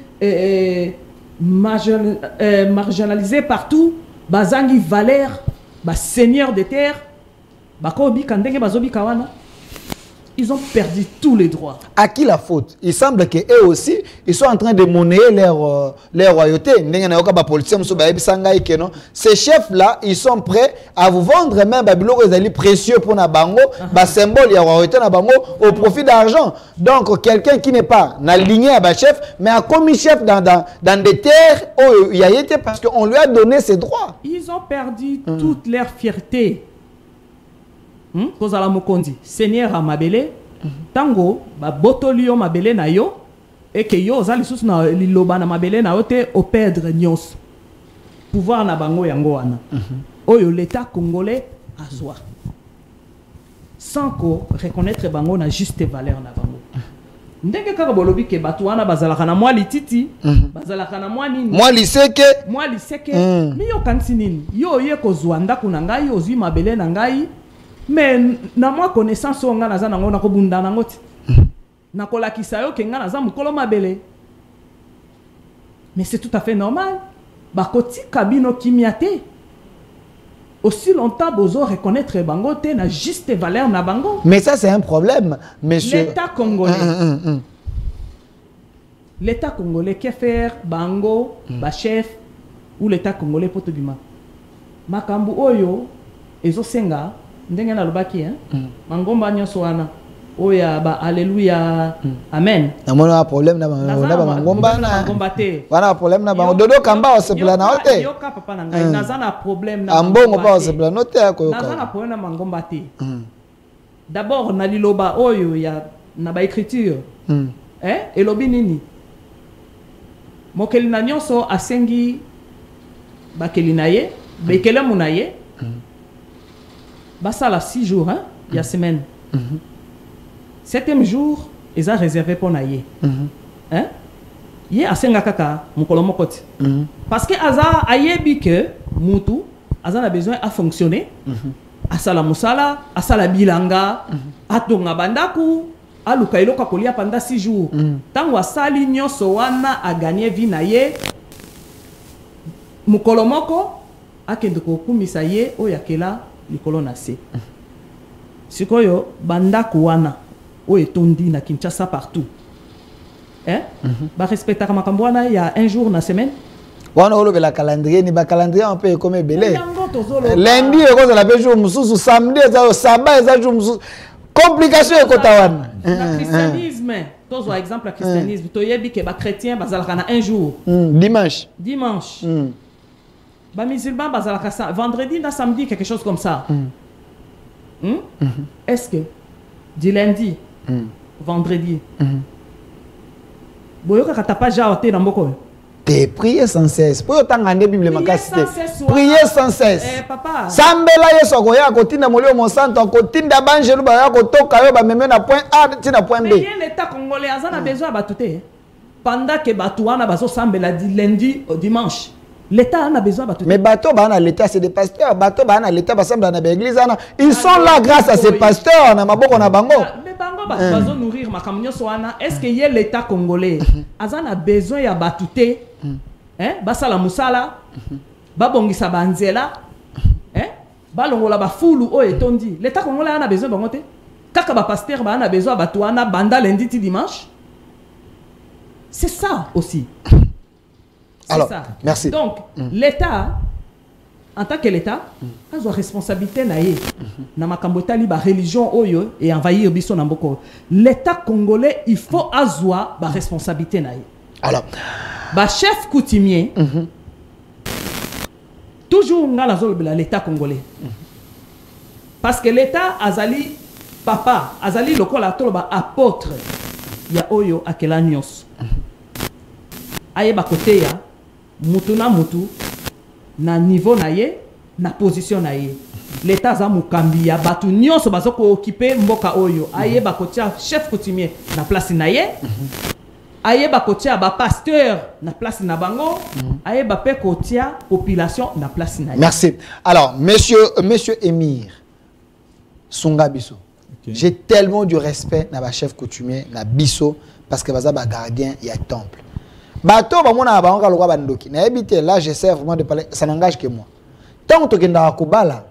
marginalisé partout, bazangi valeur, ba seigneur de terre, bakobi kandenge bazobi kawana. Ils ont perdu tous les droits. À qui la faute? Il semble qu'eux aussi, ils sont en train de monnayer leur royauté. Ces chefs-là, ils sont prêts à vous vendre même des précieux pour Nabango, des symboles de la royauté Nabango au profit d'argent. Donc, quelqu'un qui n'est pas aligné à chef, mais a commis chef dans des terres où il a été parce qu'on lui a donné ses droits. Ils ont perdu toute leur fierté. Kozala mokonzi seigneur a mabele tango ba botolio mabele na yo et que yo za lisusu na liloba na mabele na yo te au perdre nyos pouvoir na bango yango wana oyo l'état congolais azwa sans ko reconnaître bango na juste valeur na bango ndenge kaka bolobi ke batu wana bazalaka na mwa lititi bazalaka na mwa nini mwa liseke mi yo kanisi nini yo ye kozwa ndako na ngai ozwi mabele na ngai. Mais na moi connaissance on ngana za nango na ko bunda nango ti na ko lakisa yo ke ngana za mukolo mabele. Mais c'est tout à fait normal ba koti kabino kimiate aussi longtemps bozo reconnaître bango te na juste valeur na bango. Mais ça c'est un problème monsieur l'État congolais. L'État congolais que faire bango ba chef ou l'État congolais potobima makambu oyo ezo senga ndenge na lobaki mangomba nyoso wana oya ba alléluia amen na mona problème na mangomba na te wana problème na bango dodo kamba o sepla na hote yo ka papa na ngai nazana problème na ambongo pa o sepla no te ko nazana problème na mangomba te d'abord na liloba oyo ya na ba écriture elobi nini mokeli na nyoso asengi bakeli na ye bekele mu na ye Bassa la 6 jours, il y a semaine. 7e jour, ils ont réservé pour naïe. Yé a senga kaka, mukolomo koti. Parce que Aza ayebi que mutu, Aza a besoin à fonctionner. Asala musala, asala bilanga, atonga bandaku, alukailo kakolia pendant 6 jours. Tango asali nyoso wana a gagné vie naïe. Mukolomoko, akendoko kumisa ye oyakela. Likolo na se. Sikoyo bandaku wana o etondi na Kinshasa partout. Ba respectaka makambo wana ya un jour na semaine. Wana olo bela calendrier ni ba calendrier un peu comme belé. Lundi eko la jour mususu samedi eza sabat eza jour mususu complication eko tawana. Le christianisme Tous par exemple le christianisme, tu as dit que les chrétiens bazalaka un jour. Dimanche. Dimanche. Les musulmans bazalaka vendredi, samedi, quelque chose comme ça. Est-ce que du lundi, vendredi, boyoka katapa jaote na mboko. Priez sans cesse. Pour autant en Bible priez sans cesse. Papa. Sambela yeso ko ya kotinda molio monsanto kotinda banjelu ba ya kotoka yo ba meme na point A tina point B. Mais l'État congolais a besoin batouté. Pendant que batouana baso sambela du lundi au dimanche. L'État a besoin batouté. Mais bateau ba na l'État c'est des pasteurs, bateau ba na l'État ba sambela na l'église ana. Ils sont là grâce à ces pasteurs na maboko na bango. Mais bango bazo nourrir makamnyo soana. Est-ce que y a l'État congolais a besoin ya batouté? Basala musala babongisa banzela balongola ba fulu o etondi l'État congolais a besoin bangote kaka ba pasteur ba a besoin batouana banda lundi ti dimanche. C'est ça aussi. Alors ça. merci. Donc l'État en tant que l'État a une responsabilité na makambo tali ba religion oyo et envahir biso na mboko. L'État congolais il faut azwa ba responsabilité na ye. Alors ba chef coutumier toujours l'État congolais parce que l'État azali papa azali lokola toloba apôtre ya oyo akela nyos ayeba kote ya mutu na mutu na niveau na ye na position na ye. L'État za mukambi ya batu nyonso bazoko occuper mboka oyo ayeba kotia chef coutumier na place na ye. Ayeba kotia ba pasteur na place na bango, ayeba pe kotia population na place na. Merci. Alors monsieur Émir Sunga Bisso. J'ai tellement du respect na ba chef coutumier na Bisso parce que baza ba gardien il y a temple. Bato ba mona ba onga lokwa bandoki. Na habité là j'essaie vraiment de parler, ça n'engage que moi. Tant que kenda kubala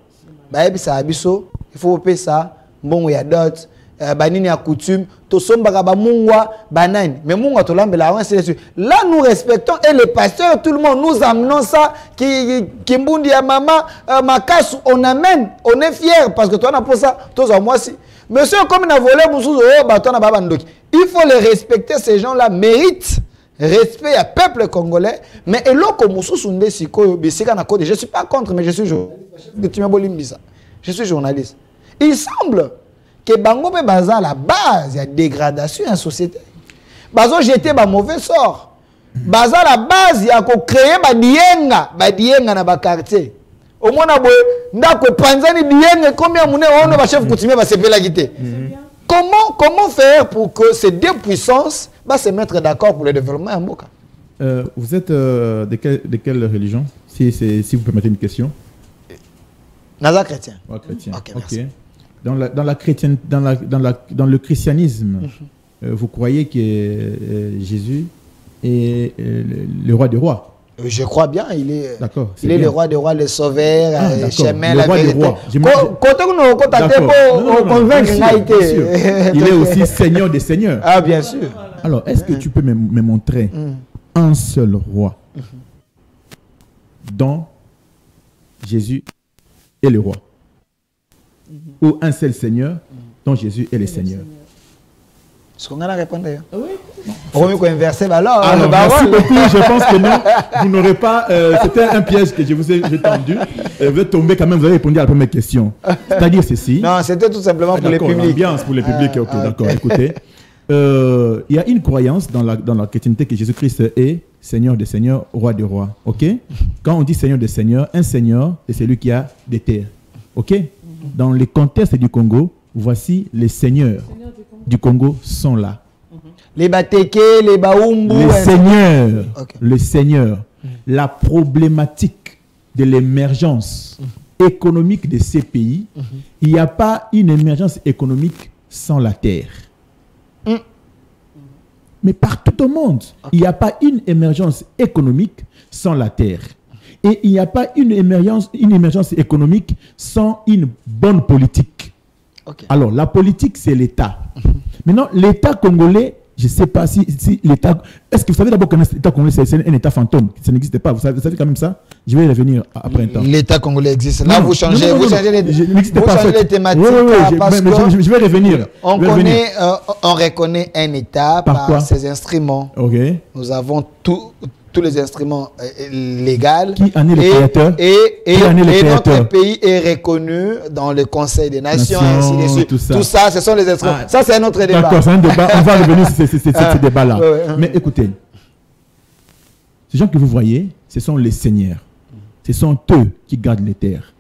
ba yebisa Bisso, il faut payer ça, mbongo ya dot. Banini à coutume, to sombaka ba mungwa banani, mais mungwa to lambela on c'est là nous respectons et les pasteurs tout le monde nous amenons ça qui mbundi ya mama makasu on amène, on est fier parce que toi na pour ça tous en moi si monsieur comme il a volé musuzo bato na baba ndoki, il faut les respecter, ces gens là méritent respect à peuple congolais mais eloko mususu nde sikoyo bisika na code, je suis pas contre mais je suis journaliste. Je suis journaliste. Il semble que bango pe baza la base ya dégradation en société. Bazo jeter ba mauvais sort. Baza la base ya ko créer ba dienga na ba quartier. Au moins boye ndako panzani dienga combien mune ono ba chef coutumier ba sepela kité. Comment faire pour que ces deux puissances va se mettre d'accord pour le développement en Mboka? Vous êtes de quelle religion, si vous permettez une question? Naza chrétien. Ouais, chrétien. Ok, merci. Dans le christianisme, vous croyez que Jésus est le roi des rois? Je crois bien, il est, il est le roi des rois, le sauveur, le chemin, la vérité. Il est aussi Seigneur des seigneurs. Ah, bien sûr. Alors, est-ce que tu peux me montrer un seul roi dont Jésus est le roi? Ou un seul Seigneur dont Jésus est le Seigneur? Est-ce qu'on a répondu? Oui. On va inverser, alors. Merci beaucoup. Je pense que non, vous n'aurez pas. C'était un piège que je vous ai tendu. Vous êtes tombé quand même, vous avez répondu à la première question. C'est-à-dire ceci. Non, c'était tout simplement pour les publics. L'ambiance pour les publics. Ok, d'accord. Écoutez, il y a une croyance dans la chrétienté que Jésus-Christ est Seigneur des seigneurs, roi des rois. Ok? Quand on dit Seigneur des seigneurs, un Seigneur, c'est celui qui a des terres. Ok? Dans le contexte du Congo, voici les seigneurs du Congo sont là. Les Bateke, les Baumbu. Les seigneurs. Okay. Les seigneurs. La problématique de l'émergence économique de ces pays, il n'y a pas une émergence économique sans la terre. Mais partout au monde, il n'y a pas une émergence économique sans la terre. Et il n'y a pas une émergence économique sans une bonne politique. Okay. Alors, la politique, c'est l'État. Maintenant, l'État congolais, Je ne sais pas si l'État... Est-ce que vous savez d'abord que l'État congolais, c'est un État fantôme? Ça n'existe pas. Vous savez quand même ça? Je vais y revenir après un temps. L'État congolais existe. Là, vous changez les thématiques. Parce que je vais revenir. On reconnaît un État par ses instruments. Okay. Nous avons tous les instruments légaux. Qui en est le créateur? Et notre pays est reconnu dans le Conseil des Nations, ainsi de suite. Tout ça, ce sont les instruments. Ça, c'est un autre débat. D'accord, c'est un débat. On va revenir sur ce débat-là. Mais écoutez, ces gens que vous voyez, ce sont les seigneurs. Ce sont eux qui gardent les terres.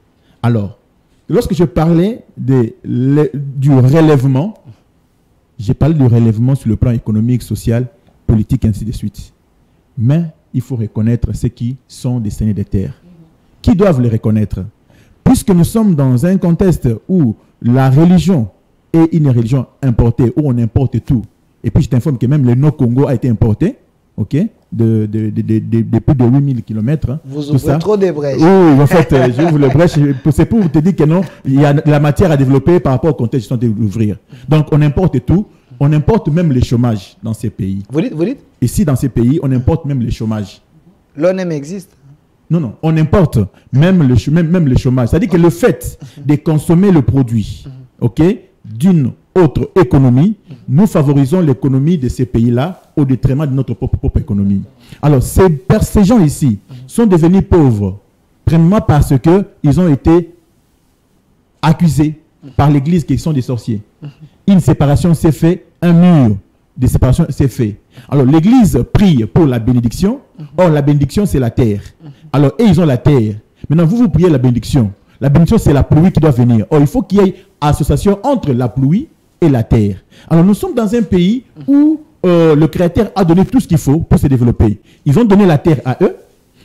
Alors, lorsque je parlais du relèvement, j'ai parlé du relèvement sur le plan économique, social, politique, ainsi de suite. Mais il faut reconnaître ceux qui sont des seigneurs des terres. Qui doivent les reconnaître? Puisque nous sommes dans un contexte où la religion est une religion importée, où on importe tout. Et puis je t'informe que même le Nord-Congo a été importé, ok, de plus de 8000 km. Hein, vous ouvrez trop de brèches. Oui, en fait, j'ouvre les brèches. C'est pour te dire que non, il y a la matière à développer par rapport au contexte que je suis en train d'ouvrir. Donc on importe tout. On importe même les chômages dans ces pays. Vous dites? Ici, dans ces pays, on importe même les chômages. L'ONEM existe? Non, on importe même le chômage. C'est-à-dire que le fait de consommer le produit, ok, d'une autre économie, nous favorisons l'économie de ces pays-là au détriment de notre propre économie. Alors, ces gens ici sont devenus pauvres, premièrement parce qu'ils ont été accusés par l'Église qu'ils sont des sorciers. Une séparation s'est faite, un mur de séparation s'est fait. Alors l'Église prie pour la bénédiction. Or la bénédiction c'est la terre. Alors ils ont la terre. Maintenant vous priez la bénédiction. La bénédiction c'est la pluie qui doit venir. Or il faut qu'il y ait association entre la pluie et la terre. Alors nous sommes dans un pays où le Créateur a donné tout ce qu'il faut pour se développer. Ils ont donné la terre à eux.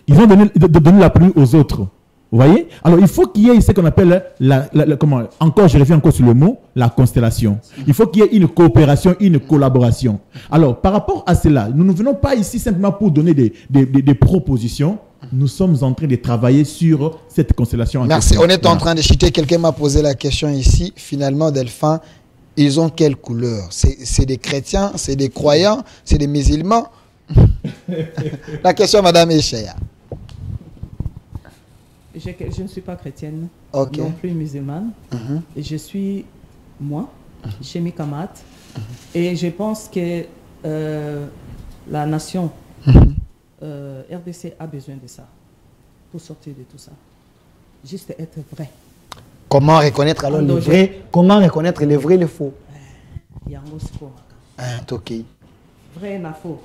Ils ont donné la pluie aux autres. Vous voyez? Alors, il faut qu'il y ait ce qu'on appelle, je reviens encore sur le mot, la constellation. Il faut qu'il y ait une coopération, une collaboration. Alors, par rapport à cela, nous ne venons pas ici simplement pour donner des propositions. Nous sommes en train de travailler sur cette constellation. Merci. On est en train de chuter. Quelqu'un m'a posé la question ici. Finalement, Delphin, ils ont quelle couleur? C'est des chrétiens, c'est des croyants, c'est des musulmans? La question, Madame Echea. Je ne suis pas chrétienne, okay. Non plus musulmane. Et je suis, moi, Chémi Kamat. Et je pense que la nation RDC a besoin de ça pour sortir de tout ça. Juste être vrai. Comment reconnaître alors le vrai? Comment reconnaître le vrai et le faux? Vrai et faux.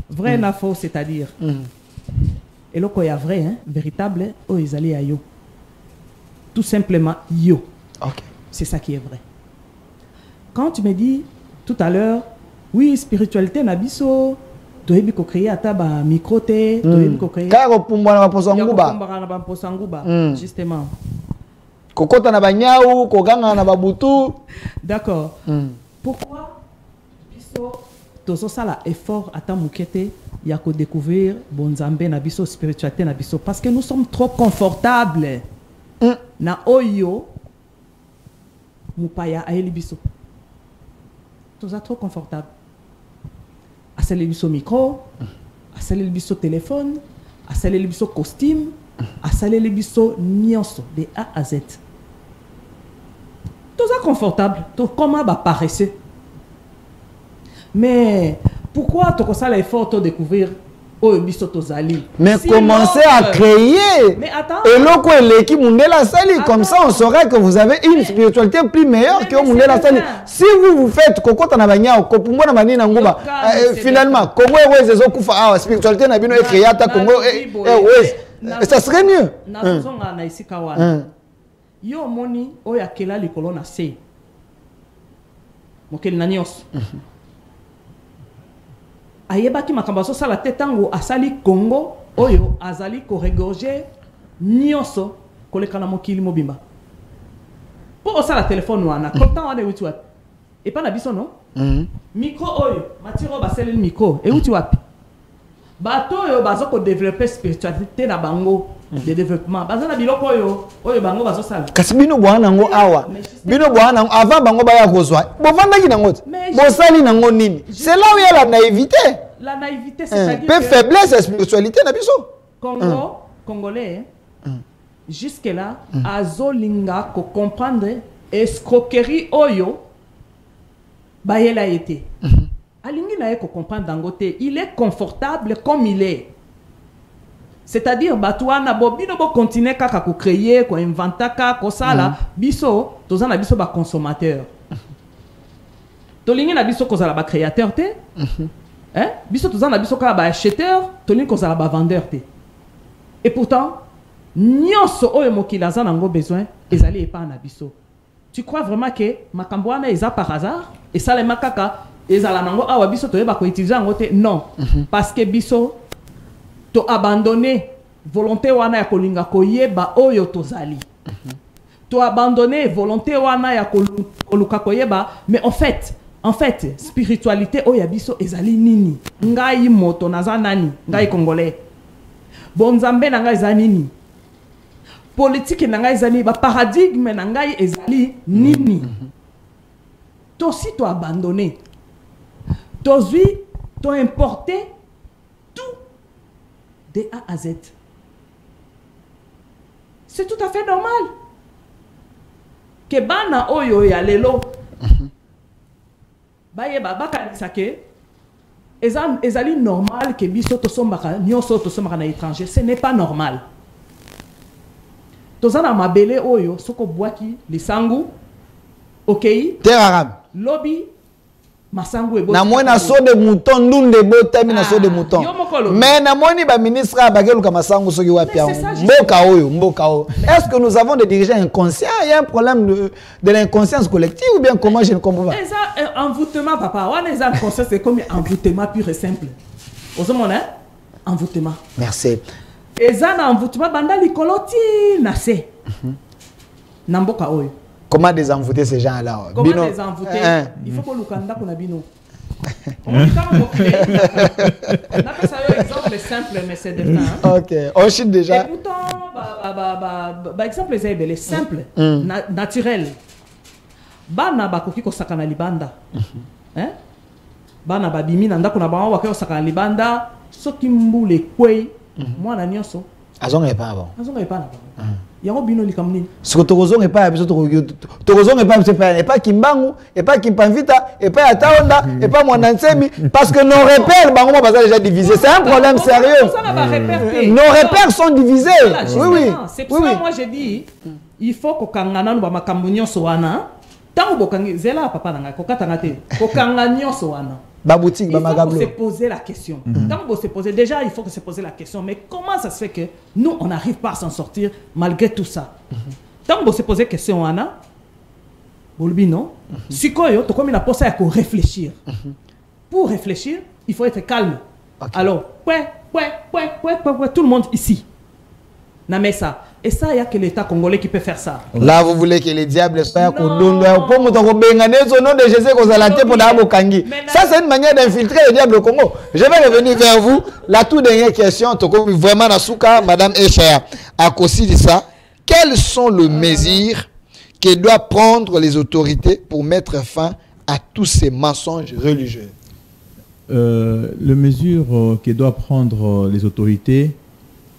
Vrai et faux, c'est-à-dire... Et là, il y a vrai, hein, véritable, ils allaient à yo. Tout simplement, yo. Okay. C'est ça qui est vrai. Quand tu me dis tout à l'heure, oui, spiritualité, nabiso, tu as créé à ta micro, tu as créé. Justement. D'accord. Pourquoi tous ça là effort à ta moukete il y a qu'à découvrir bonzambe nabiso spiritualité nabiso parce que nous sommes trop confortables na oyo mupaya aelibiso tous ça trop confortable à celle micro à celle téléphone à celle costume à celle nyonso de A à Z tout ça confortable tout comment va paraître. Mais pourquoi tu as l'effort de découvrir mais commencez à créer. Mais attends. Et l'équipe Mundela Sali, comme ça on saura que vous avez une spiritualité plus meilleure que Mundela Sali. Si vous faites Koko Tanabanya, Kopumba Manina Nguba, finalement, Congo est Zokufa, spiritualité n'a bien créé à Congo, ça serait mieux. Yo moni oya kela likolo na se. Mokel na nyos. Ayebaki makambaso sala tetango asali Congo oyo azali ko regorger nyonso koleka na mokili mobimba. Po osala téléphone wana kontan wana wuti wapi? Et pas na biso non? Micro oyo matiro baseli micro e wuti wapi? Bato oyo bazoko développer spiritualité na bango de développement. Bazana biloko oyo bango bazosala. Kasi bino bwana nango awa. Bino bwana nango avant bango baya kozwa. Bovanda ki nango. Bosali nango nini? C'est là où il y a la naïveté. La naïveté, c'est-à-dire peu faiblesse et spiritualité na biso. Congolais, jusque-là, azolinga ko comprendre escroquerie oyo bayela été. Alingi na ko comprendre dangote, il est confortable comme il est. C'est-à-dire batouana bobino bo continuer kaka ko créer, ko inventer kaka ko sala, biso tozana biso ba consommateur. Tolingi na biso ko sala ba créateur te. Hein? Biso tozana biso kaka ba acheteur, tolingi ko sala ba vendeur te. Et pourtant, nyonso oyo mokili aza nango besoin ezali epa na biso. Tu crois vraiment que makambo wana eza par hasard et ça les makaka ezala nango awa biso toyeba ko utiliser yango te? Non. Parce que biso to abandonner volonté wana ya kolinga koyeba oyo tozali. To abandonner volonté wana ya koluka koyeba, mais en fait spiritualité oyo biso ezali nini? Ngai moto naza nani? Ngai congolais. Bonzambe na ngai eza nini? Politique na ngai eza nini? Ba paradigme na ngai ezali nini? To si to abandonner. Tozui to importer tout de A à Z. C'est tout à fait normal. Que bana oyo ya lelo. Baye babaka sake. Ezali normal que biso to sombaka nyoso to sombaka na étranger. Ce n'est pas normal. Tozana mabele oyo soko boaki lisangu. OK? Terre arabe. Lobby masangu ebo. Na mona so de mouton ndunde botami na so de mouton. Mais na moni ba ministre bageluka masangu soki wapi mboka oyo. Est-ce que nous avons des dirigeants inconscients? Il y a un problème de l'inconscience collective ou bien comment je ne comprends pas? Envoûtement papa, on est inconscient, c'est comme envoûtement pur et simple. Vous avez envoûtement. Merci. Et ça envoûtement banda likoloti nase. Namboka oyo. Comment désenvoûter ces gens-là? Comment désenvoûter? Il faut que l'ukanda qu'on a bino. On appelle ça un exemple simple, mais c'est de temps. Ok, on chute déjà. Et pourtant, exemple c'est simple, naturel. Bana bakoki ko sakana libanda. Hein? Bana babimi na ndako na bango bakyo sakana libanda, soki mbule kwei, mwana nyonso. Azonga pas bon. Azonga pas na bango. Yango bino likamni. Siko tokozonga pas biso tokozonga pas biso pas et pas kimbangu et pas kimpamvita et pas ataonda et pas mwanansemi parce que nos repères bango baza déjà divisés. C'est un problème sérieux. Nos repères sont divisés. Oui. C'est pour ça moi j'ai dit il faut ko kangana no ba makambo nyonso wana. Tant bokangi zela papa nanga ko katanga te. Ko kanga nyonso wana. Ba boutique ba magablo. Il faut se poser la question. Tant que se poser déjà il faut que se poser la question mais comment ça se fait que nous on n'arrive pas à s'en sortir malgré tout ça. Tant que se poser question wana bolbi non. Sikoyo to comme il a pensé à réfléchir. Pour réfléchir, il faut être calme. Alors, tout le monde ici. N'a ça. Et ça, il n'y a que l'État congolais qui peut faire ça. Là, vous voulez que les diables soient pour nom de Jésus pour Kangi. Ça, c'est une manière d'infiltrer les diables au Congo. Je vais revenir vers vous. La toute dernière question, vraiment, Nasuka, Madame Echa, à cause de ça, quelles sont les mesures que doivent prendre les autorités pour mettre fin à tous ces mensonges religieux? Les mesures que doivent prendre les autorités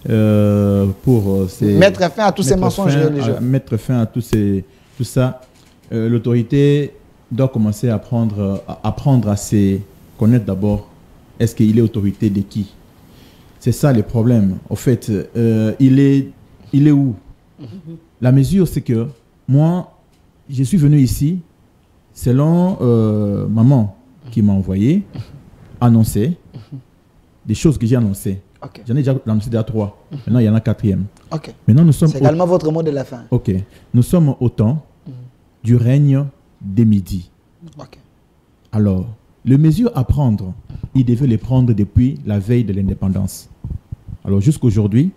pour mettre fin à tous ces mensonges religieux. Mettre fin à tout ça, l'autorité doit commencer à apprendre à se connaître d'abord. Est-ce qu'il est autorité de qui? C'est ça le problème. En fait, il est où? La mesure, c'est que moi, je suis venu ici selon maman qui m'a envoyé annoncer des choses que j'ai annoncées. Okay. J'en ai déjà annoncé déjà 3. Maintenant, il y en a 4e. Okay. Maintenant, nous sommes. C'est également votre mot de la fin. Ok. Nous sommes au temps du règne des midis. Okay. Alors, les mesures à prendre, ils devaient les prendre depuis la veille de l'indépendance. Alors, jusqu'aujourd'hui,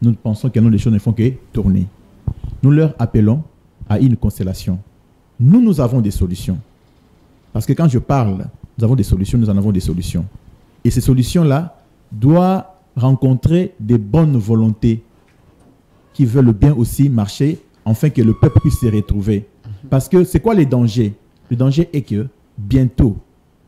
nous pensons que les choses ne font que tourner. Nous leur appelons à une constellation. Nous avons des solutions. Parce que quand je parle, nous avons des solutions, nous en avons des solutions. Et ces solutions-là doivent rencontrer des bonnes volontés qui veulent bien aussi marcher, afin que le peuple puisse se retrouver. Parce que c'est quoi les dangers? Le danger est que bientôt,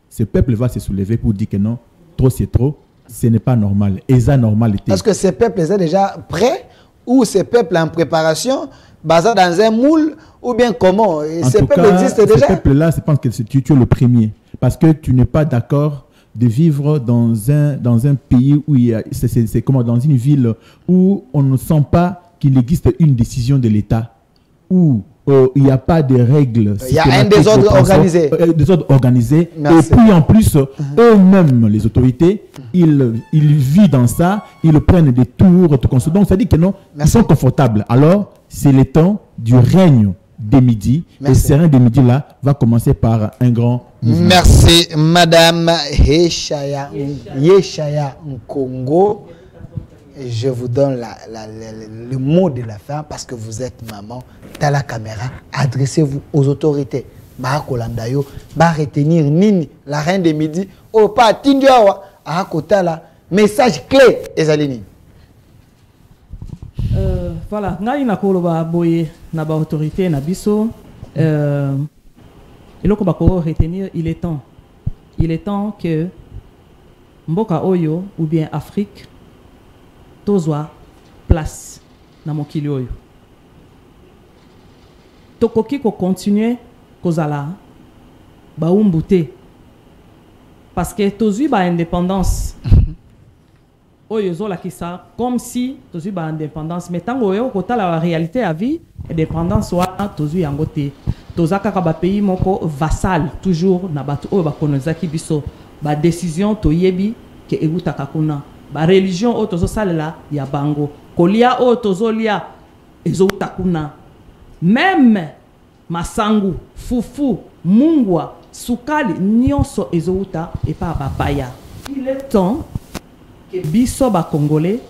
ce peuple va se soulever pour dire que non, trop c'est trop, ce n'est pas normal. Et ça, normalité. Est-ce que ces peuples sont déjà prêts ou ces peuples en préparation, basés dans un moule, ou bien comment? Ces peuples existent déjà? Ces peuples-là, je pense que tu es le premier. Parce que tu n'es pas d'accord de vivre dans un pays où il y a, c'est comment, dans une ville où on ne sent pas qu'il existe une décision de l'État, où il n'y a pas de règles. Il y a un désordre organisé. Désordre organisé. Merci. Et puis en plus, eux-mêmes, les autorités, ils vivent dans ça, ils prennent des tours, tout comme ça. Donc ça dit que non, ils sont confortables. Alors, c'est le temps du règne des midis. Et ce règne des midis là va commencer par un grand mouvement. Merci, Madame Yeshaya Nkongo. Je vous donne le mot de la fin parce que vous êtes maman. Dans la caméra, adressez-vous aux autorités. Bah Kolandayo, bah retenir Nini, la reine des midis. Oh, pas Tindiawa, à Kotala. Message clé, Ezalini. Voilà, ngai na koloba boye na ba autorité na biso. Eloko ba ko retenir, il est temps que Mboka Oyo ou bien Afrique tozwa place na mokili oyo. Tokoki ko continuer kozala ba umbuté parce que tozwi ba indépendance oyo zola kisa comme si tozwi ba indépendance mais tango oyo kotala la réalité à vie indépendance wa tozwi yango te tozaka ka ba pays moko vassal toujours na batu oyo ba kolonizaki biso ba décision toyebi ke egutaka kuna ba religion o tozo salela ya bango kolia o tozolia ezouta kuna même masangu fufu mungwa sukali nyonso ezouta et pas bapaya. Il est temps que biso ba congolais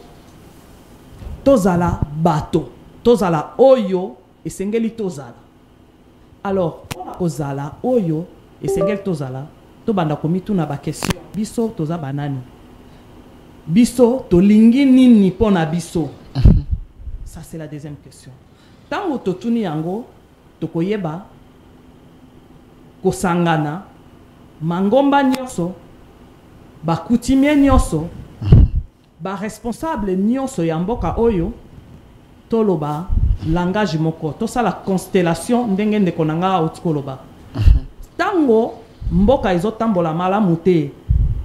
tozala bato tozala oyo esengeli tozala. Alors ozala oyo esengeli tozala to banda komituna ba question biso toza banani biso tolingi nini pona biso. Ça c'est la deuxième question. Tango totuni yango tokoyeba kosangana mangomba nyonso ba coutumier nyonso ba responsable nyonso ya mboka oyo toloba langage moko to sala constellation ndenge ndeko nanga otikoloba. Tango mboka ezotambola malamu te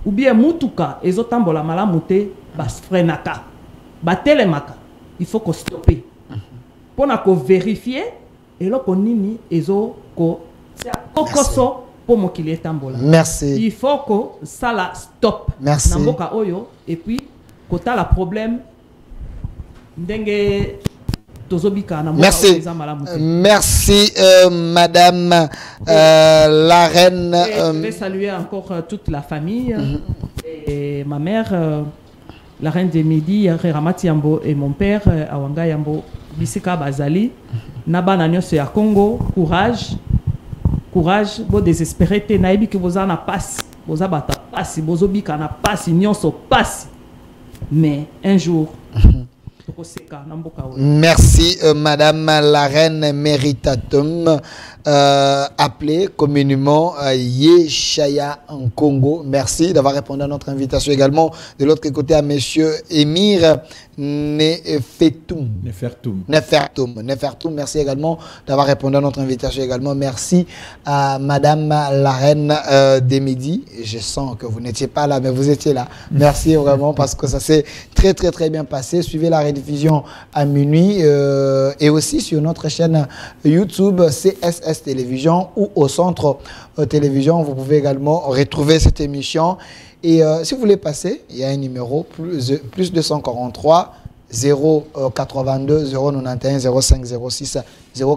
ou bien mutuka ezotambola malamu te basfrenaka batelemaka il faut ko stopper pona ko vérifier eloko nini ezoko kokoso po mokili etambola. Merci. Il faut ko sala stop. Merci. Na mboka oyo et puis kota la problème ndenge tozobika na mboka merci. Merci madame la reine. Je vais saluer encore toute la famille et ma mère la reine des Midi Ramati Yambo et mon père Awanga Yambo Bisika Bazali Nabana nyonso ya Congo. Courage bo désespéré te naibi que vous en a passe boza bata passe bozobika na passe nyonso passe mais un jour. Merci madame la reine Méritatum, appelée communément Yeshaya Nkongo. Merci d'avoir répondu à notre invitation également. De l'autre côté à monsieur Émir Nefertum. Merci également d'avoir répondu à notre invitation également. Merci à madame la reine des Midi. Je sens que vous n'étiez pas là, mais vous étiez là. Merci vraiment parce que ça s'est très bien passé. Suivez la rediffusion à minuit et aussi sur notre chaîne YouTube CSS Télévision ou au Centre Télévision. Vous pouvez également retrouver cette émission. Et si vous voulez passer, il y a un numéro plus 243 082 091 05 06 0